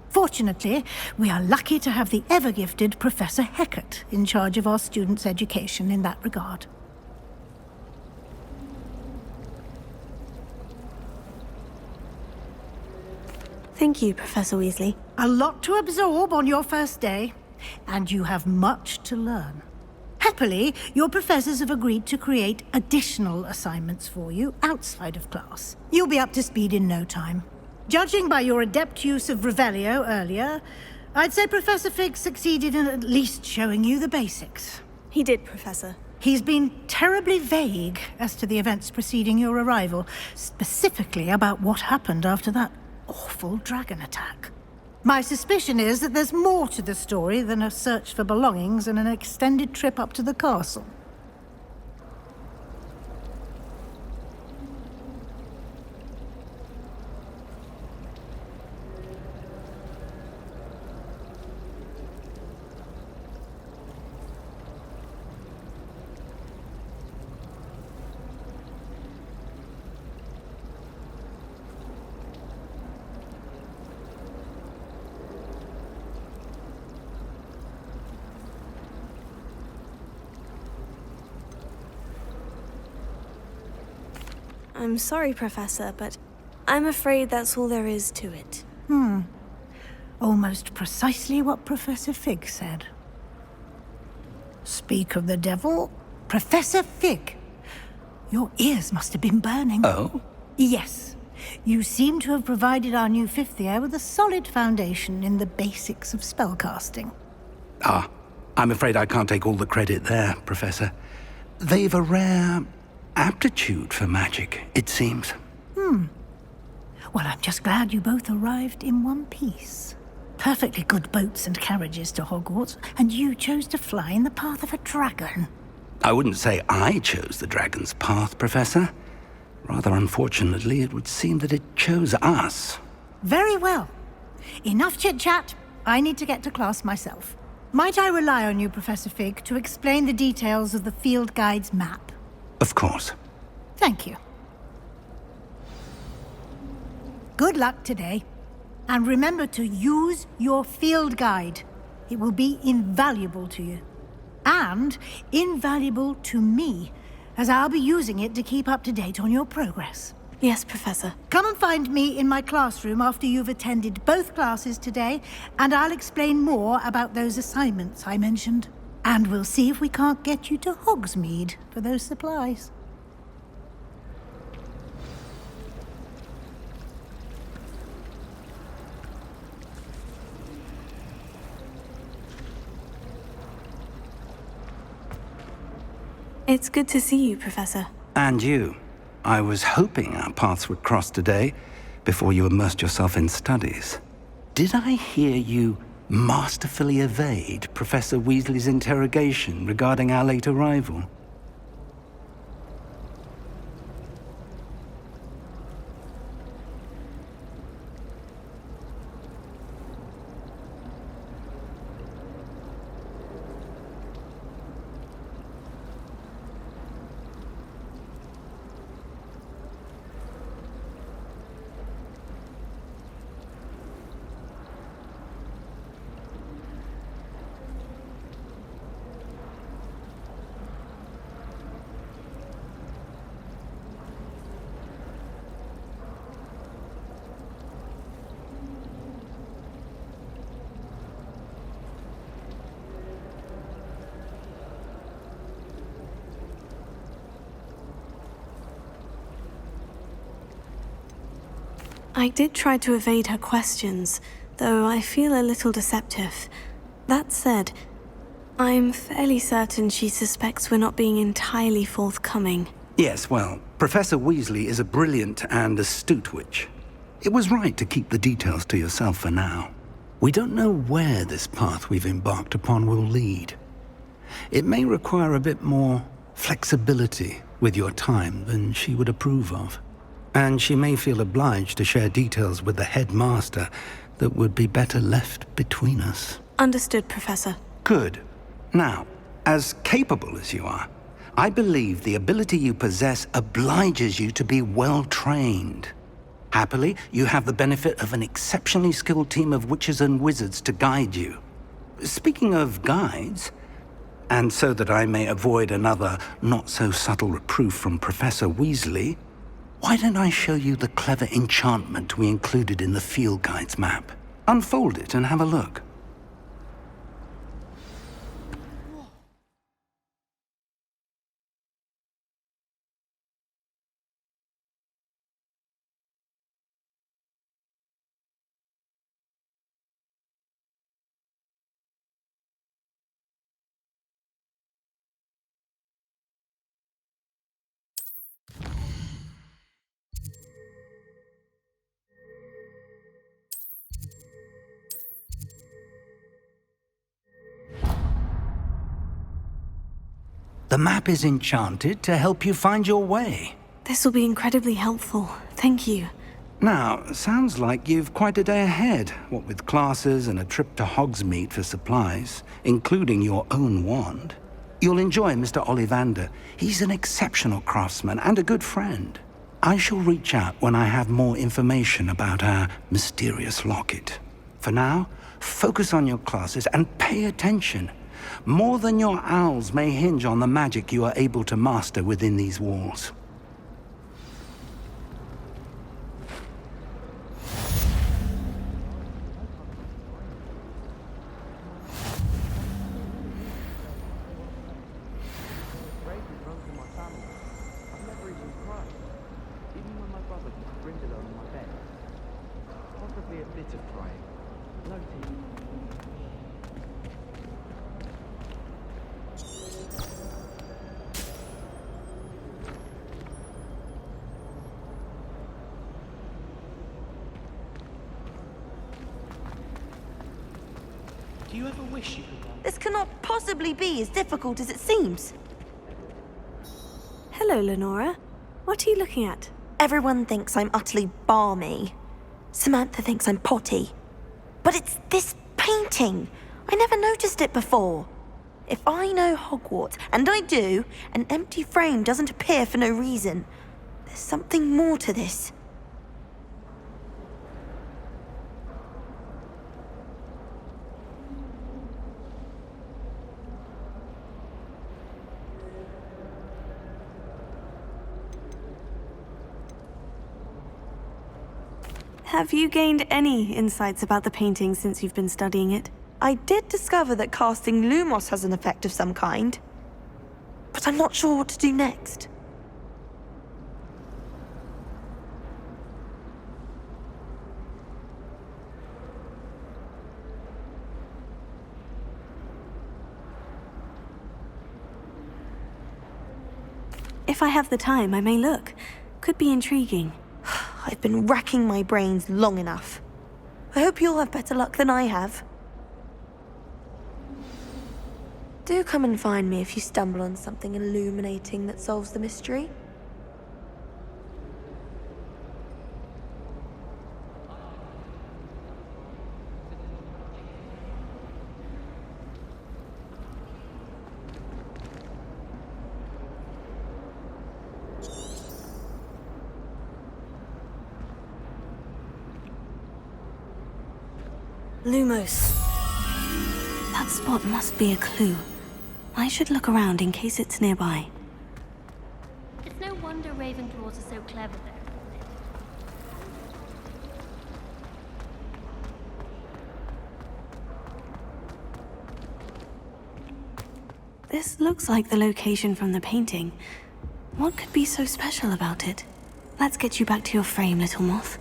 Fortunately, we are lucky to have the ever-gifted Professor Heckert in charge of our students' education in that regard. Thank you, Professor Weasley. A lot to absorb on your first day, and you have much to learn. Happily, your professors have agreed to create additional assignments for you outside of class. You'll be up to speed in no time. Judging by your adept use of Revelio earlier, I'd say Professor Fig succeeded in at least showing you the basics. He did, Professor. He's been terribly vague as to the events preceding your arrival, specifically about what happened after that awful dragon attack. My suspicion is that there's more to the story than a search for belongings and an extended trip up to the castle. I'm sorry, Professor, but I'm afraid that's all there is to it. Almost precisely what Professor Fig said. Speak of the devil, Professor Fig. Your ears must have been burning. Oh? Yes. You seem to have provided our new fifth year with a solid foundation in the basics of spellcasting. Ah, I'm afraid I can't take all the credit there, Professor. They've a rare aptitude for magic, it seems. Well, I'm just glad you both arrived in one piece. Perfectly good boats and carriages to Hogwarts, and you chose to fly in the path of a dragon. I wouldn't say I chose the dragon's path, Professor. Rather unfortunately, it would seem that it chose us. Very well. Enough chit-chat. I need to get to class myself. Might I rely on you, Professor Fig, to explain the details of the field guide's map? Of course. Thank you. Good luck today. And remember to use your field guide. It will be invaluable to you. And invaluable to me, as I'll be using it to keep up to date on your progress. Yes, Professor. Come and find me in my classroom after you've attended both classes today, and I'll explain more about those assignments I mentioned. And we'll see if we can't get you to Hogsmeade for those supplies. It's good to see you, Professor. And you. I was hoping our paths would cross today, before you immersed yourself in studies. Did I hear you masterfully evade Professor Weasley's interrogation regarding our late arrival? I did try to evade her questions, though I feel a little deceptive. That said, I'm fairly certain she suspects we're not being entirely forthcoming. Yes, well, Professor Weasley is a brilliant and astute witch. It was right to keep the details to yourself for now. We don't know where this path we've embarked upon will lead. It may require a bit more flexibility with your time than she would approve of. And she may feel obliged to share details with the headmaster that would be better left between us. Understood, Professor. Good. Now, as capable as you are, I believe the ability you possess obliges you to be well trained. Happily, you have the benefit of an exceptionally skilled team of witches and wizards to guide you. Speaking of guides, and so that I may avoid another not-so-subtle reproof from Professor Weasley, why don't I show you the clever enchantment we included in the field guide's map? Unfold it and have a look. The map is enchanted to help you find your way. This will be incredibly helpful. Thank you. Now, sounds like you've quite a day ahead, what with classes and a trip to Hogsmeade for supplies, including your own wand. You'll enjoy Mr. Ollivander. He's an exceptional craftsman and a good friend. I shall reach out when I have more information about our mysterious locket. For now, focus on your classes and pay attention. More than your owls may hinge on the magic you are able to master within these walls. Even when my brother brings it on my Do you ever wish you could run? This cannot possibly be as difficult as it seems. Hello, Lenora. What are you looking at? Everyone thinks I'm utterly balmy. Samantha thinks I'm potty. But it's this painting. I never noticed it before. If I know Hogwarts, and I do, an empty frame doesn't appear for no reason. There's something more to this. Have you gained any insights about the painting since you've been studying it? I did discover that casting Lumos has an effect of some kind. But I'm not sure what to do next. If I have the time, I may look. Could be intriguing. I've been racking my brains long enough. I hope you'll have better luck than I have. Do come and find me if you stumble on something illuminating that solves the mystery. Lumos. That spot must be a clue. I should look around in case it's nearby. It's no wonder Ravenclaws are so clever there. This looks like the location from the painting. What could be so special about it? Let's get you back to your frame, little moth.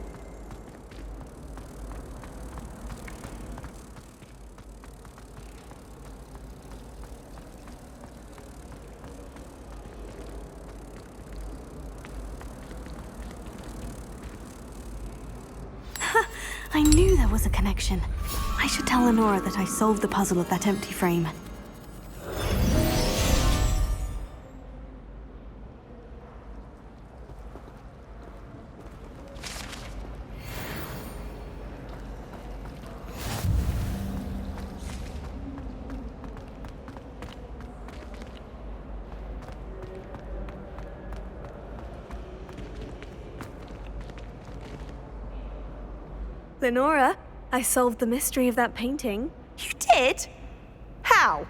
I knew there was a connection. I should tell Lenora that I solved the puzzle of that empty frame. Lenora, I solved the mystery of that painting. You did? How?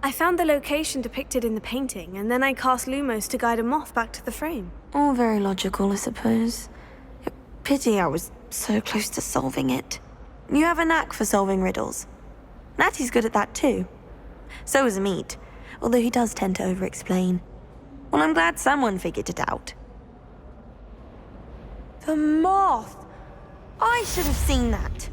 I found the location depicted in the painting, and then I cast Lumos to guide a moth back to the frame. All very logical, I suppose. Pity I was so close to solving it. You have a knack for solving riddles. Natty's good at that too. So is Amit, although he does tend to over-explain. Well, I'm glad someone figured it out. The moth! I should have seen that.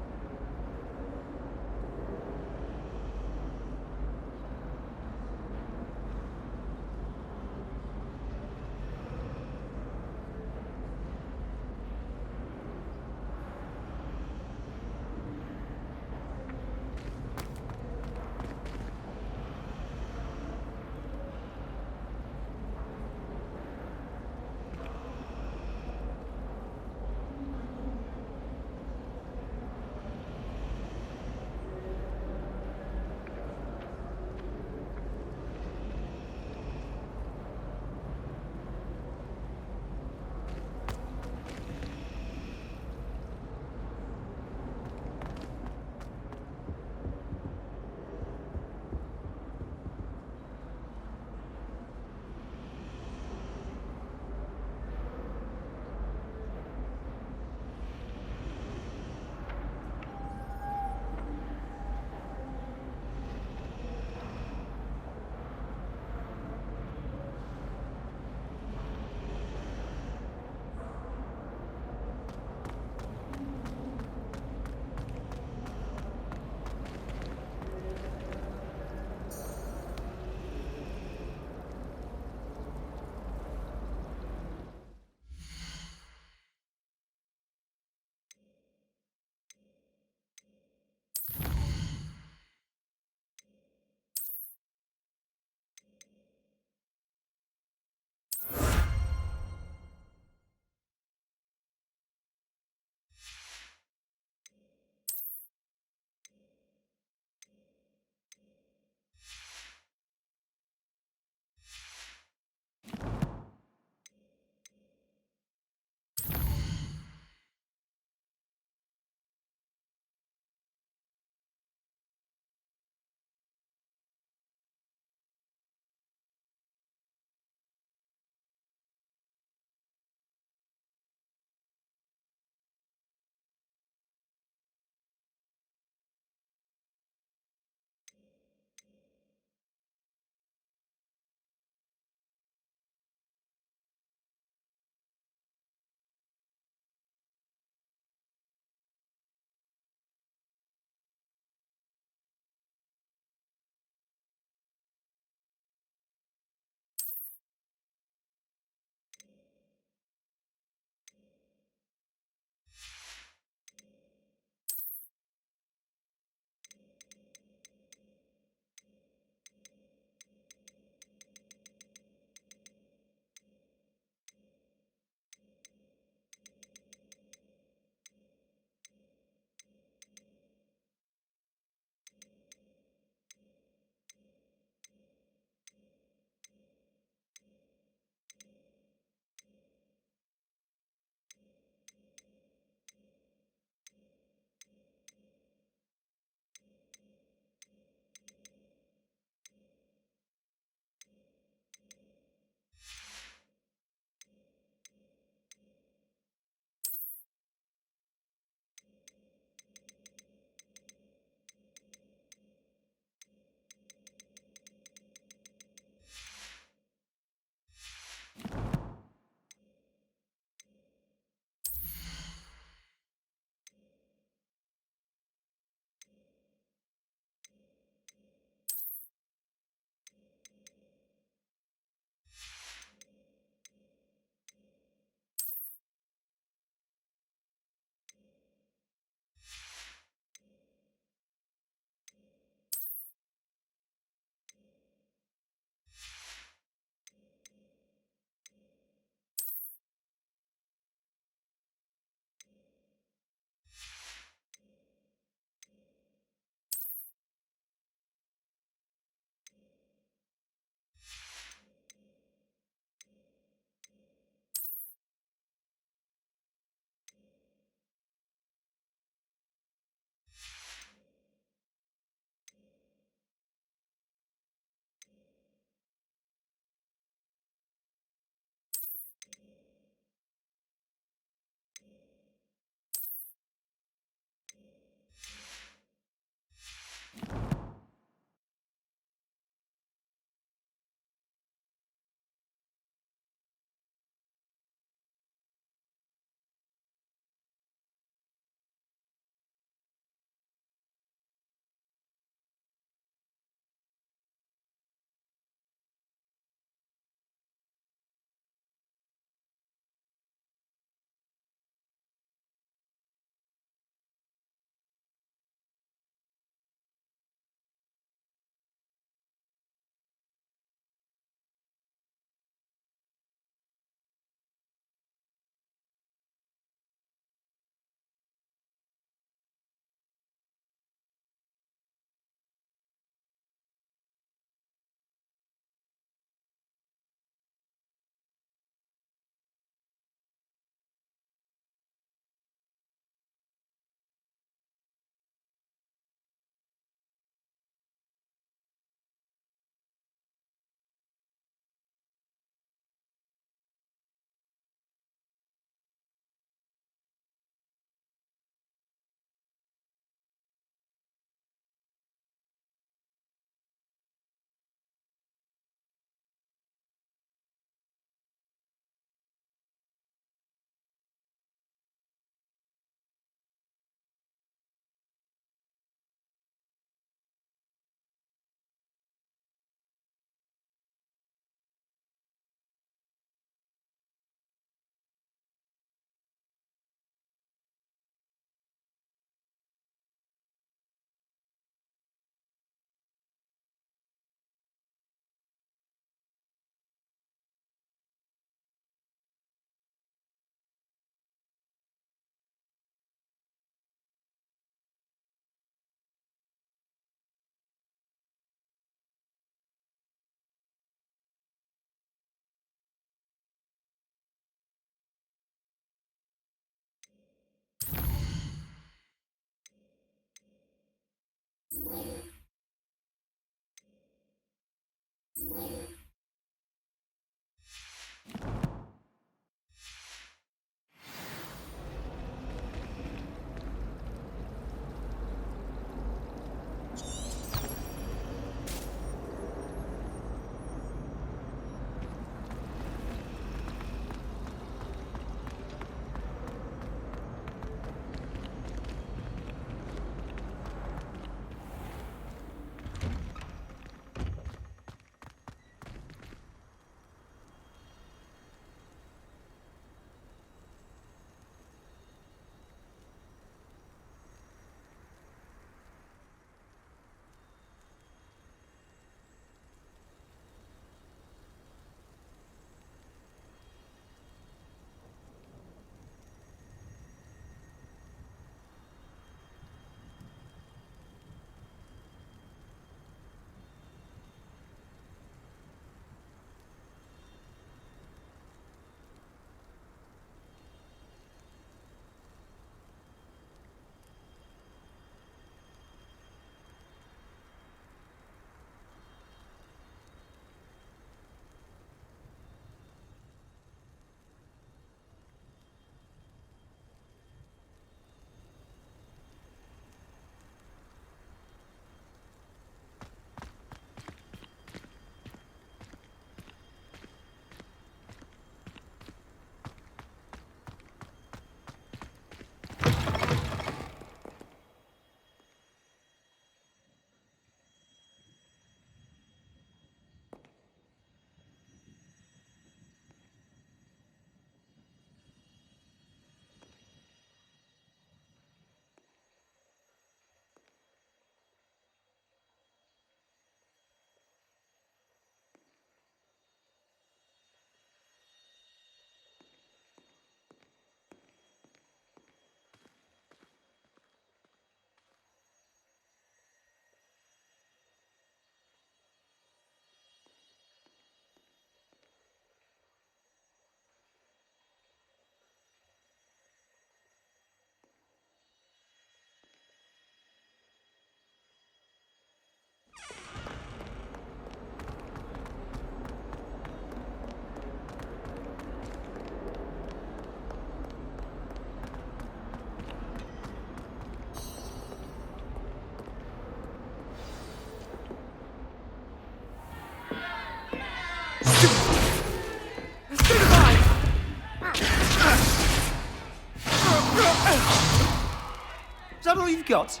all you've got?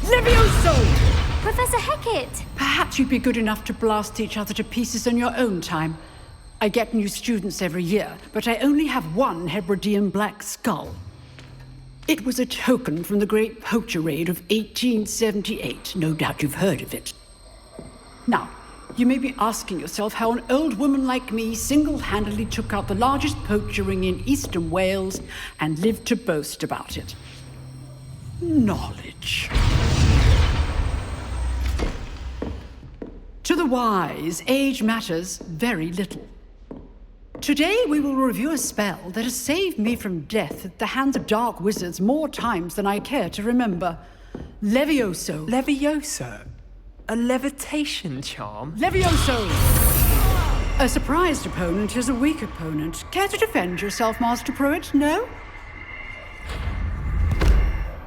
Levioso! Professor Hecat! Perhaps you'd be good enough to blast each other to pieces on your own time. I get new students every year, but I only have one Hebridean black skull. It was a token from the Great Poacher Raid of 1878. No doubt you've heard of it. Now, you may be asking yourself how an old woman like me single-handedly took out the largest poacher ring in eastern Wales and lived to boast about it. Knowledge. To the wise, age matters very little. Today we will review a spell that has saved me from death at the hands of dark wizards more times than I care to remember. Levioso. Levioso? A levitation charm? Levioso! A surprised opponent is a weak opponent. Care to defend yourself, Master Pruitt? No?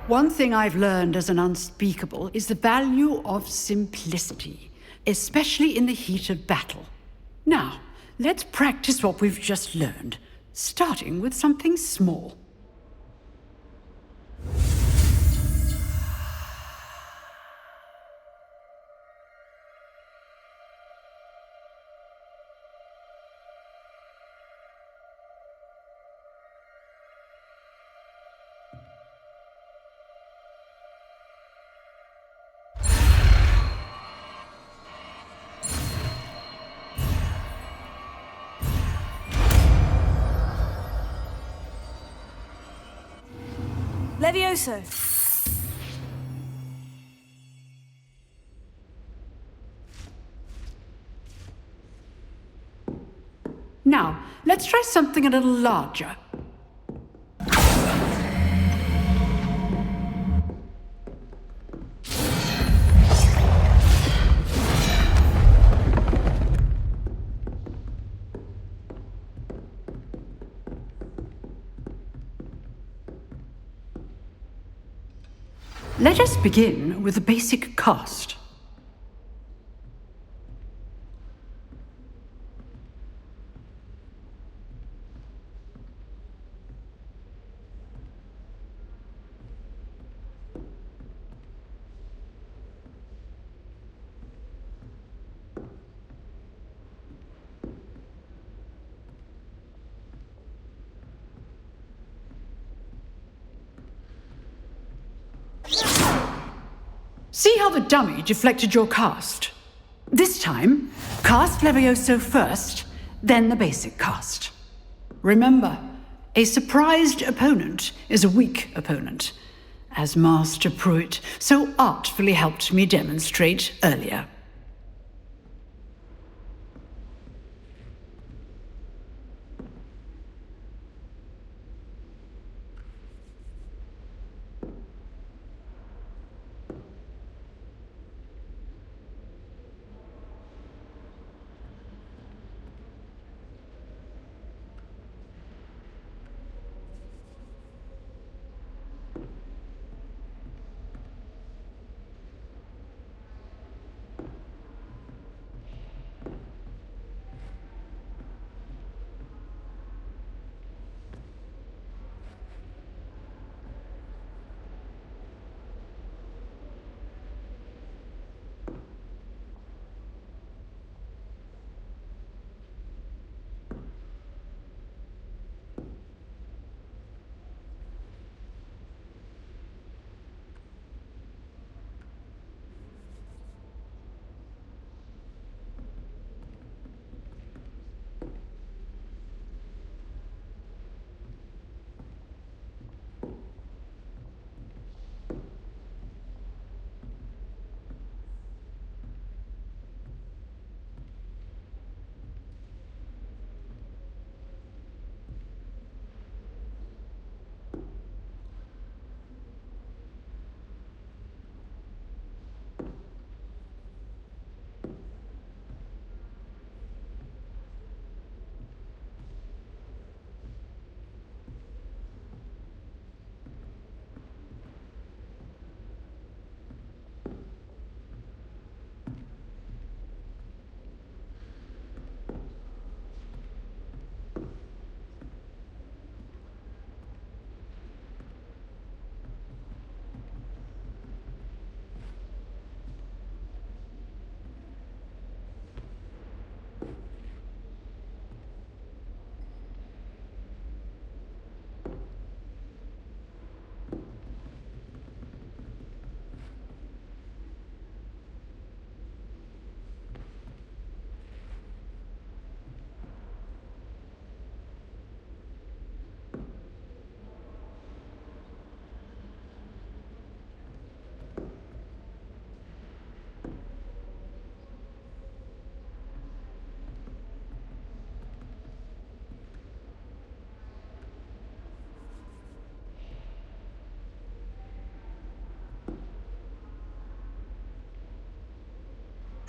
One thing I've learned as an unspeakable is the value of simplicity, especially in the heat of battle. Now, let's practice what we've just learned, starting with something small. Levioso. Now, let's try something a little larger. Let us begin with the basic cast. See how the dummy deflected your cast? This time, cast Levioso first, then the basic cast. Remember, a surprised opponent is a weak opponent, as Master Pruitt so artfully helped me demonstrate earlier.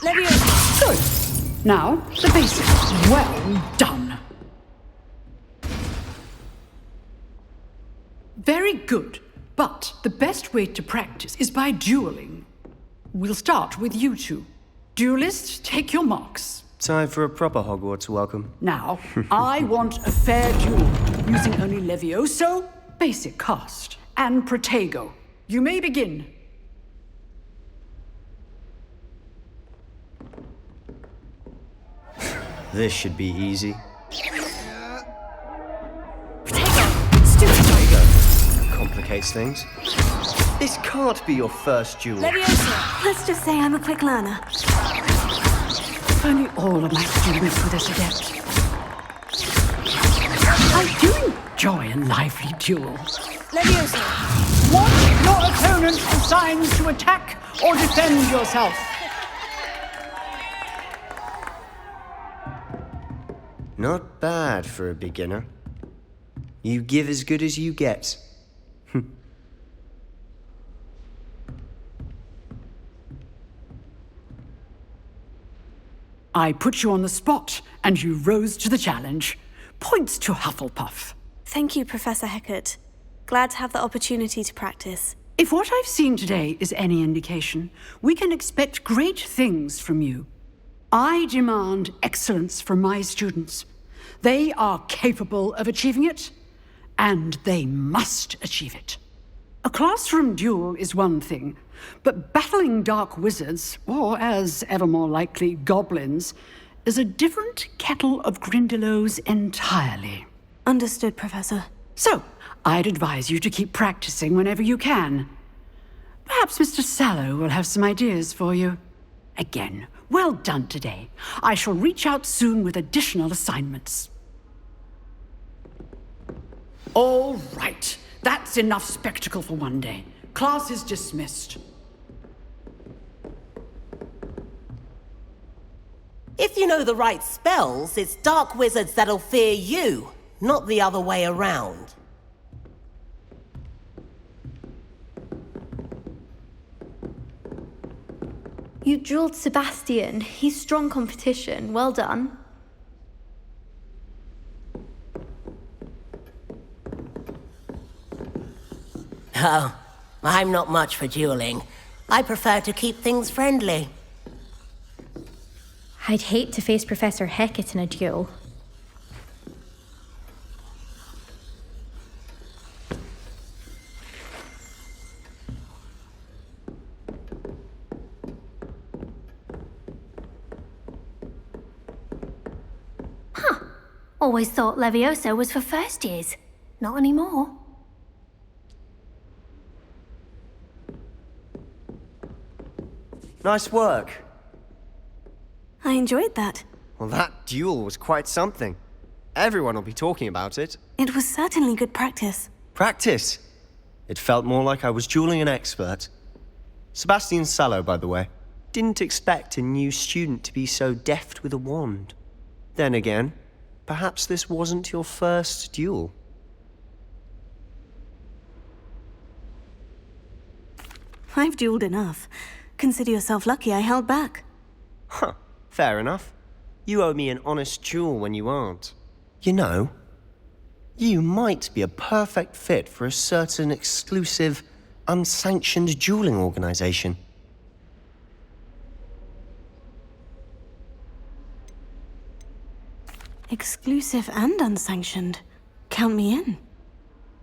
Leviosa! Good. Now, the basics. Well done. Very good. But the best way to practice is by dueling. We'll start with you two. Duelists, take your marks. Time for a proper Hogwarts welcome. Now, I want a fair duel, using only Levioso, basic cast, and Protego. You may begin. This should be easy. Stupid. Complicates things. This can't be your first duel. Leviosa! Let's just say I'm a quick learner. If only all of my students were this adept. I do enjoy a lively duel. Leviosa! Want your opponent assigned to attack or defend yourself? Not bad for a beginner. You give as good as you get. I put you on the spot, and you rose to the challenge. Points to Hufflepuff. Thank you, Professor Hecat. Glad to have the opportunity to practice. If what I've seen today is any indication, we can expect great things from you. I demand excellence from my students. They are capable of achieving it, and they must achieve it. A classroom duel is one thing, but battling dark wizards, or as ever more likely, goblins, is a different kettle of Grindylows entirely. Understood, Professor. So, I'd advise you to keep practicing whenever you can. Perhaps Mr. Sallow will have some ideas for you. Again, well done today. I shall reach out soon with additional assignments. All right. That's enough spectacle for one day. Class is dismissed. If you know the right spells, it's dark wizards that'll fear you, not the other way around. You drilled Sebastian. He's strong competition. Well done. Oh, I'm not much for dueling. I prefer to keep things friendly. I'd hate to face Professor Hecat in a duel. Always thought Leviosa was for first years. Not anymore. Nice work. I enjoyed that. Well, that duel was quite something. Everyone will be talking about it. It was certainly good practice. Practice? It felt more like I was dueling an expert. Sebastian Sallow, by the way. Didn't expect a new student to be so deft with a wand. Then again, perhaps this wasn't your first duel. I've dueled enough. Consider yourself lucky I held back. Huh, fair enough. You owe me an honest duel when you aren't. You know, you might be a perfect fit for a certain exclusive, unsanctioned dueling organization. Exclusive and unsanctioned. Count me in.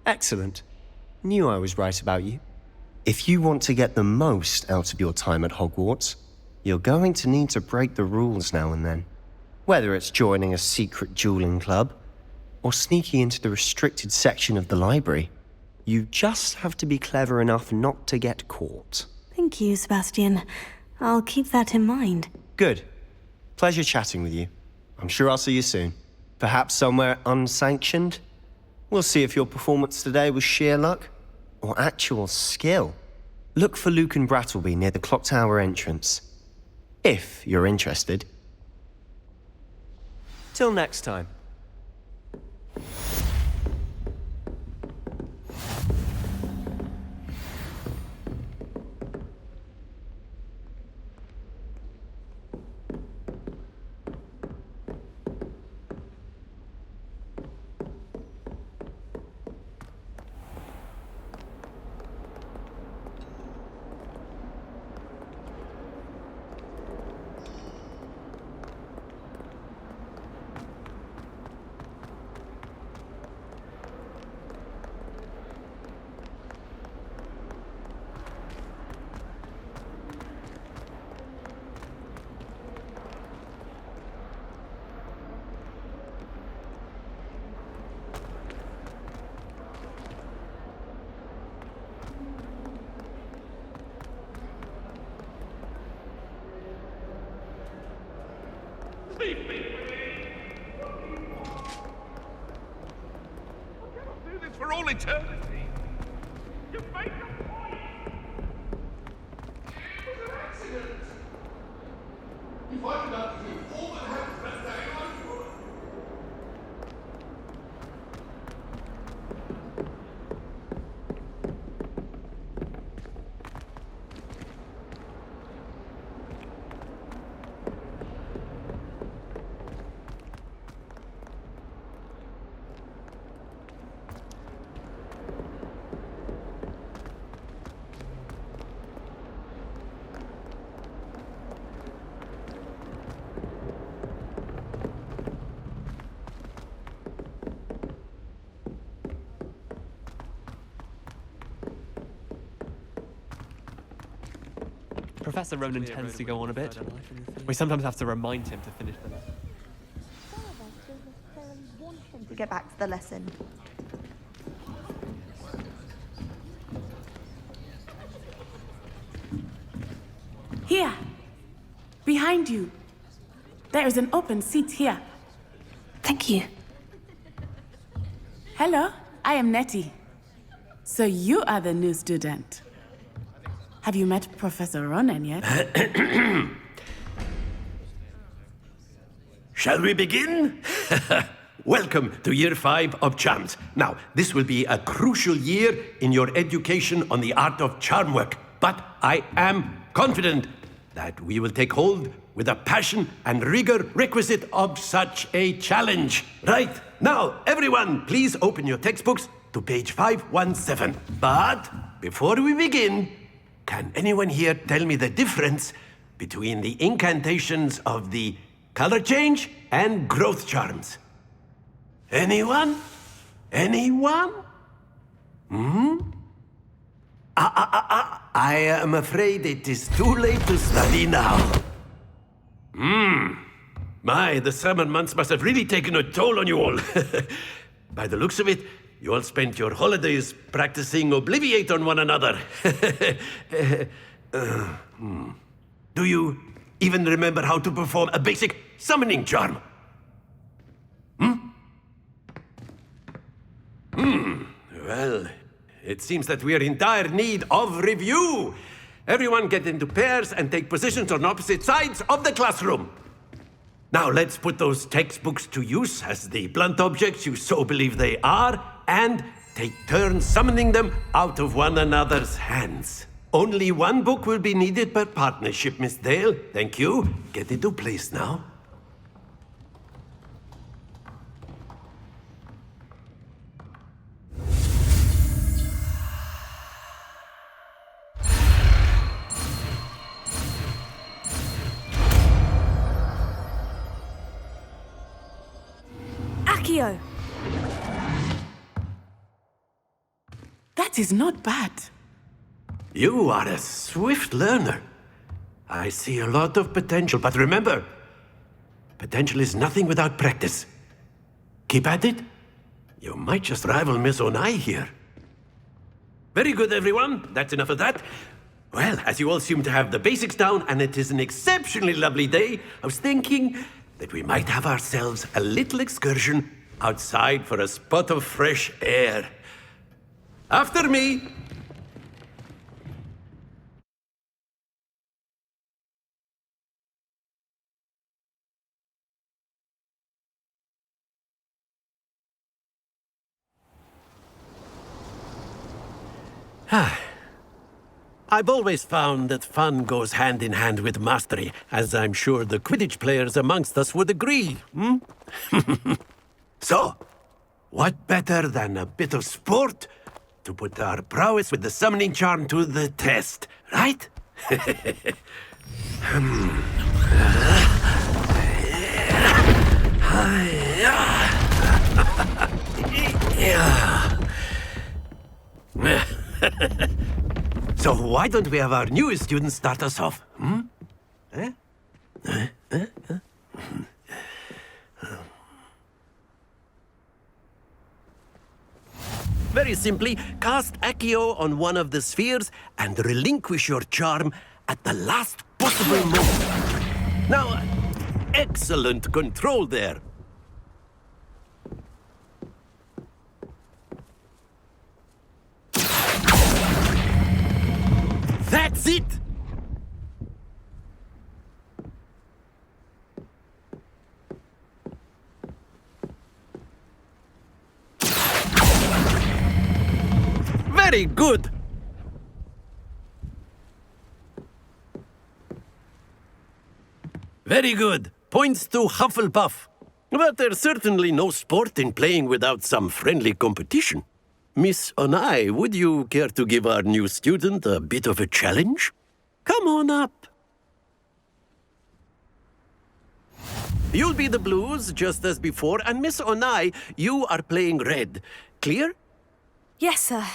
Excellent. Knew I was right about you. If you want to get the most out of your time at Hogwarts, you're going to need to break the rules now and then. Whether it's joining a secret dueling club, or sneaking into the restricted section of the library, you just have to be clever enough not to get caught. Thank you, Sebastian. I'll keep that in mind. Good. Pleasure chatting with you. I'm sure I'll see you soon. Perhaps somewhere unsanctioned? We'll see if your performance today was sheer luck or actual skill. Look for Luke and Brattleby near the clock tower entrance. If you're interested. Till next time. Leave me! I'll do this for all eternity. You make a point! It was an accident! If I could undo all that happened that day, I would. Professor Ronan tends to go on a bit. We sometimes have to remind him to finish the lesson. To get back to the lesson. Here. Behind you. There is an open seat here. Thank you. Hello, I am Nettie. So you are the new student. Have you met Professor Ronan yet? Shall we begin? Welcome to Year 5 of Charms. Now, this will be a crucial year in your education on the art of charm work, but I am confident that we will take hold with the passion and rigor requisite of such a challenge. Right, now, everyone, please open your textbooks to page 517. But before we begin, can anyone here tell me the difference between the incantations of the color change and growth charms? Anyone? Anyone? I am afraid it is too late to study now. My, the summer months must have really taken a toll on you all. By the looks of it, you all spent your holidays practicing Obliviate on one another. Do you even remember how to perform a basic summoning charm? Well, it seems that we are in dire need of review. Everyone get into pairs and take positions on opposite sides of the classroom. Now let's put those textbooks to use as the blunt objects you so believe they are, and take turns summoning them out of one another's hands. Only one book will be needed per partnership, Miss Dale. Thank you. Get into place now. Accio! That is not bad. You are a swift learner. I see a lot of potential, but remember, potential is nothing without practice. Keep at it. You might just rival Miss Onai here. Very good, everyone. That's enough of that. Well, as you all seem to have the basics down, and it is an exceptionally lovely day, I was thinking that we might have ourselves a little excursion outside for a spot of fresh air. After me! I've always found that fun goes hand in hand with mastery, as I'm sure the Quidditch players amongst us would agree. So, what better than a bit of sport to put our prowess with the summoning charm to the test, right? So why don't we have our newest student start us off? Very simply, cast Accio on one of the spheres and relinquish your charm at the last possible moment. Now, Excellent control there. That's it! Very good! Very good. Points to Hufflepuff. But there's certainly no sport in playing without some friendly competition. Miss Onai, would you care to give our new student a bit of a challenge? Come on up. You'll be the blues, just as before, and Miss Onai, you are playing red. Clear? Yes, sir.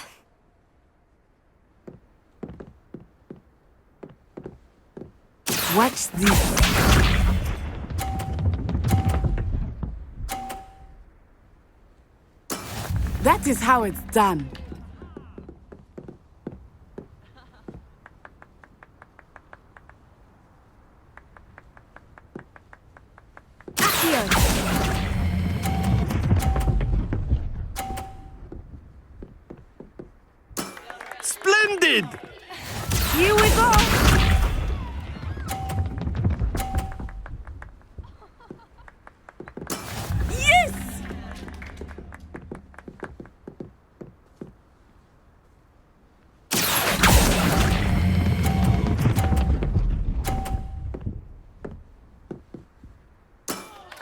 Watch this. That is how it's done. Splendid! Here we go! Yes!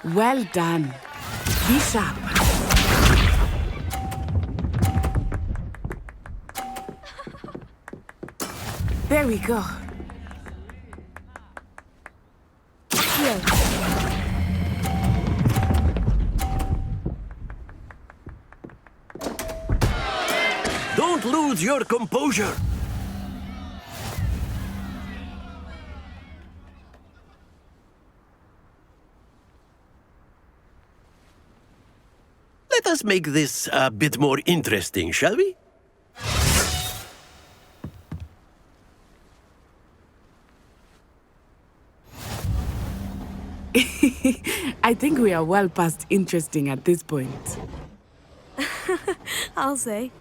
Well done. Be sharp. There we go. Don't lose your composure. Let us make this a bit more interesting, shall we? I think we are well past interesting at this point. I'll say.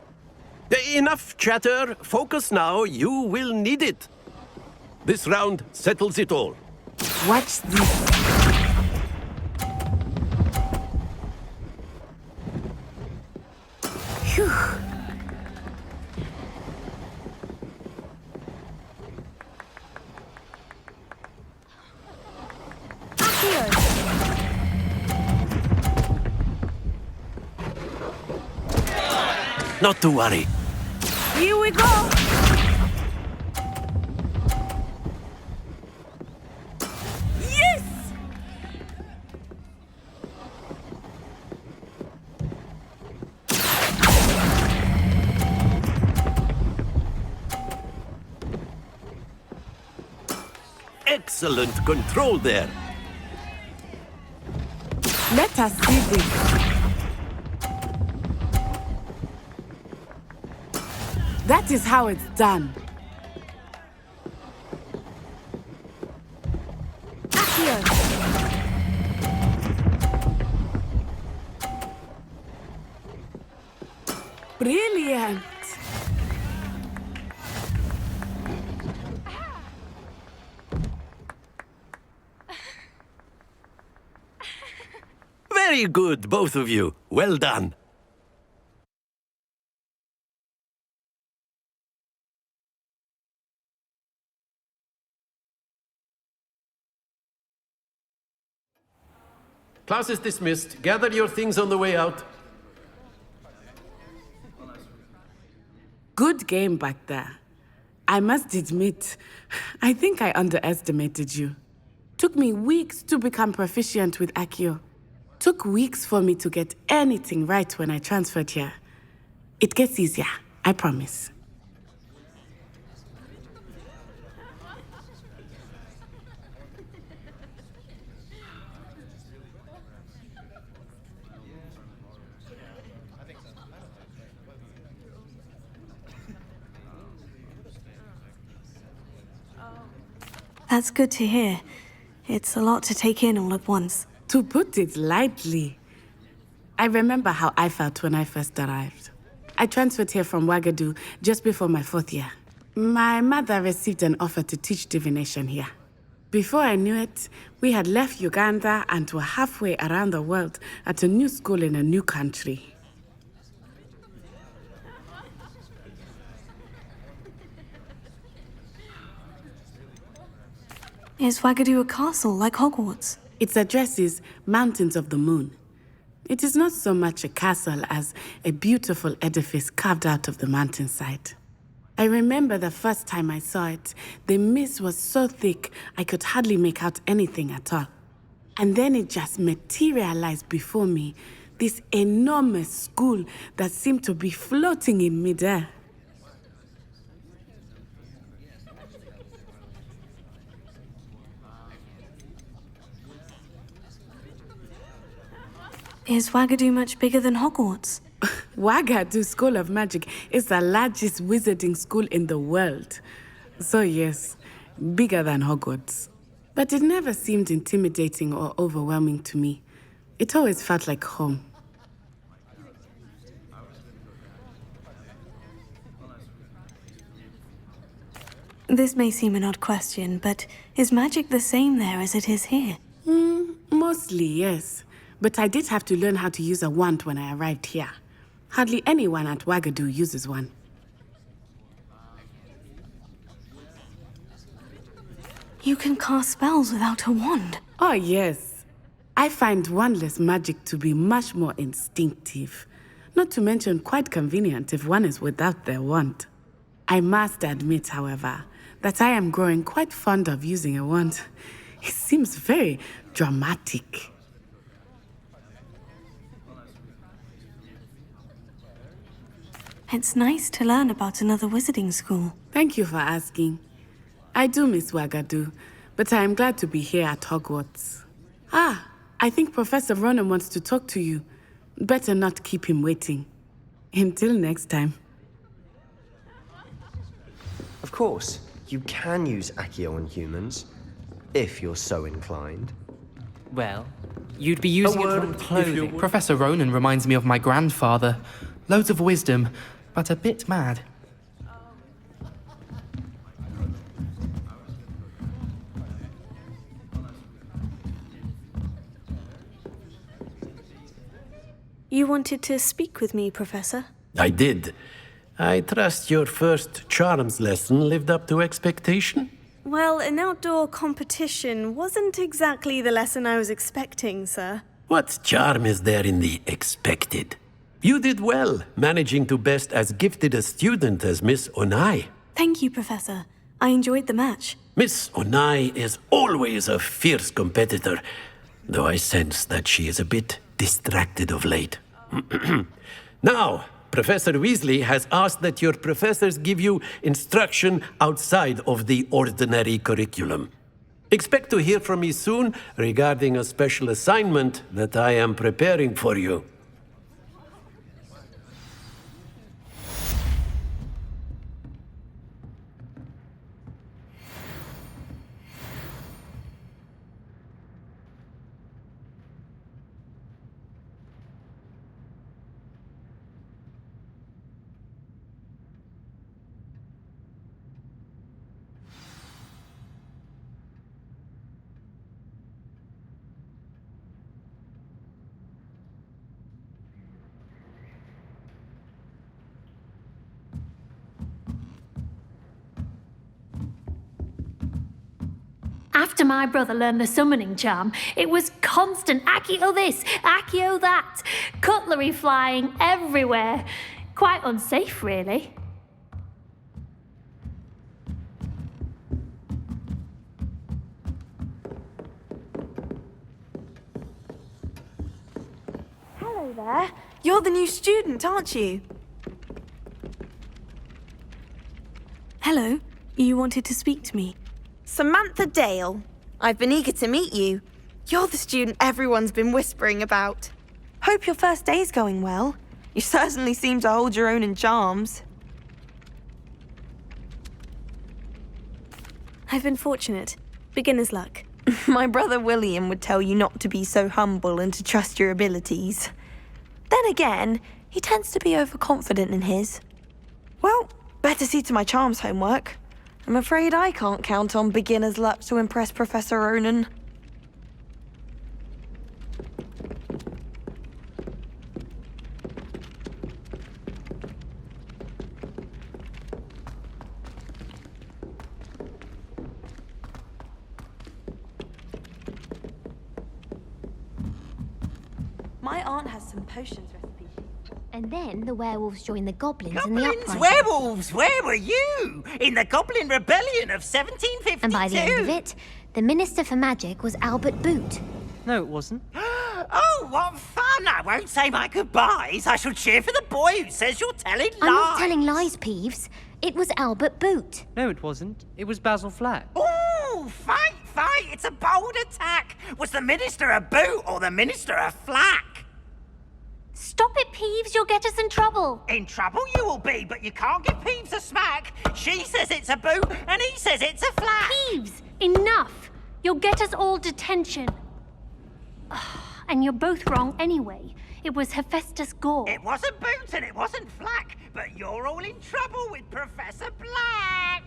Enough chatter. Focus now. You will need it. This round settles it all. Watch this. Phew. Not to worry. Here we go! Yes! Excellent control there. Let us see this. That is how it's done. Brilliant. Very good, both of you. Well done. Class is dismissed. Gather your things on the way out. Good game back there. I must admit, I think I underestimated you. Took me weeks to become proficient with Accio. Took weeks for me to get anything right when I transferred here. It gets easier, I promise. That's good to hear. It's a lot to take in all at once. To put it lightly, I remember how I felt when I first arrived. I transferred here from Wagadu just before my 4th year. My mother received an offer to teach divination here. Before I knew it, we had left Uganda and were halfway around the world at a new school in a new country. Is Wagadu a castle like Hogwarts? Its address is Mountains of the Moon. It is not so much a castle as a beautiful edifice carved out of the mountainside. I remember the first time I saw it, the mist was so thick I could hardly make out anything at all. And then it just materialized before me, this enormous school that seemed to be floating in midair. Is Wagadu much bigger than Hogwarts? Wagadu School of Magic is the largest wizarding school in the world. So yes, bigger than Hogwarts. But it never seemed intimidating or overwhelming to me. It always felt like home. This may seem an odd question, but is magic the same there as it is here? Mostly, yes. But I did have to learn how to use a wand when I arrived here. Hardly anyone at Wagadu uses one. You can cast spells without a wand? Oh, yes. I find wandless magic to be much more instinctive. Not to mention quite convenient if one is without their wand. I must admit, however, that I am growing quite fond of using a wand. It seems very dramatic. It's nice to learn about another wizarding school. Thank you for asking. I do miss Wagadu, but I am glad to be here at Hogwarts. I think Professor Ronan wants to talk to you. Better not keep him waiting. Until next time. Of course, you can use Accio on humans, if you're so inclined. Well, you'd be using it word from if clothing. you- Professor Ronan reminds me of my grandfather. Loads of wisdom, but a bit mad. You wanted to speak with me, Professor? I did. I trust your first charms lesson lived up to expectation? Well, an outdoor competition wasn't exactly the lesson I was expecting, sir. What charm is there in the expected? You did well, managing to best as gifted a student as Miss Onai. Thank you, Professor. I enjoyed the match. Miss Onai is always a fierce competitor, though I sense that she is a bit distracted of late. Now, Professor Weasley has asked that your professors give you instruction outside of the ordinary curriculum. Expect to hear from me soon regarding a special assignment that I am preparing for you. After my brother learned the summoning charm, it was constant Accio this, Accio that, cutlery flying everywhere. Quite unsafe, really. Hello there. You're the new student, aren't you? Hello. You wanted to speak to me. Samantha Dale. I've been eager to meet you. You're the student everyone's been whispering about. Hope your first day's going well. You certainly seem to hold your own in charms. I've been fortunate. Beginner's luck. My brother William would tell you not to be so humble and to trust your abilities. Then again, he tends to be overconfident in his. Well, better see to my charms homework. I'm afraid I can't count on beginner's luck to impress Professor Ronan. My aunt has some potions recipes. And then the werewolves joined the goblins in the Goblins, uprising. werewolves, where were you? In the Goblin Rebellion of 1752. And by the end of it, the Minister for Magic was Albert Boot. No, it wasn't. Oh, what fun! I won't say my goodbyes. I shall cheer for the boy who says you're telling lies. I'm not telling lies, Peeves. It was Albert Boot. No, it wasn't. It was Basil Flack. Ooh, fight, fight! It's a bold attack. Was the Minister a boot or the Minister a flack? Stop it, Peeves. You'll get us in trouble. In trouble you will be, but you can't give Peeves a smack. She says it's a boot, and he says it's a flack. Peeves, enough. You'll get us all detention. And you're both wrong anyway. It was Hephaestus Gore. It wasn't boot and it wasn't flack, but you're all in trouble with Professor Black.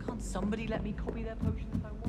Can't somebody let me copy their potions if I want?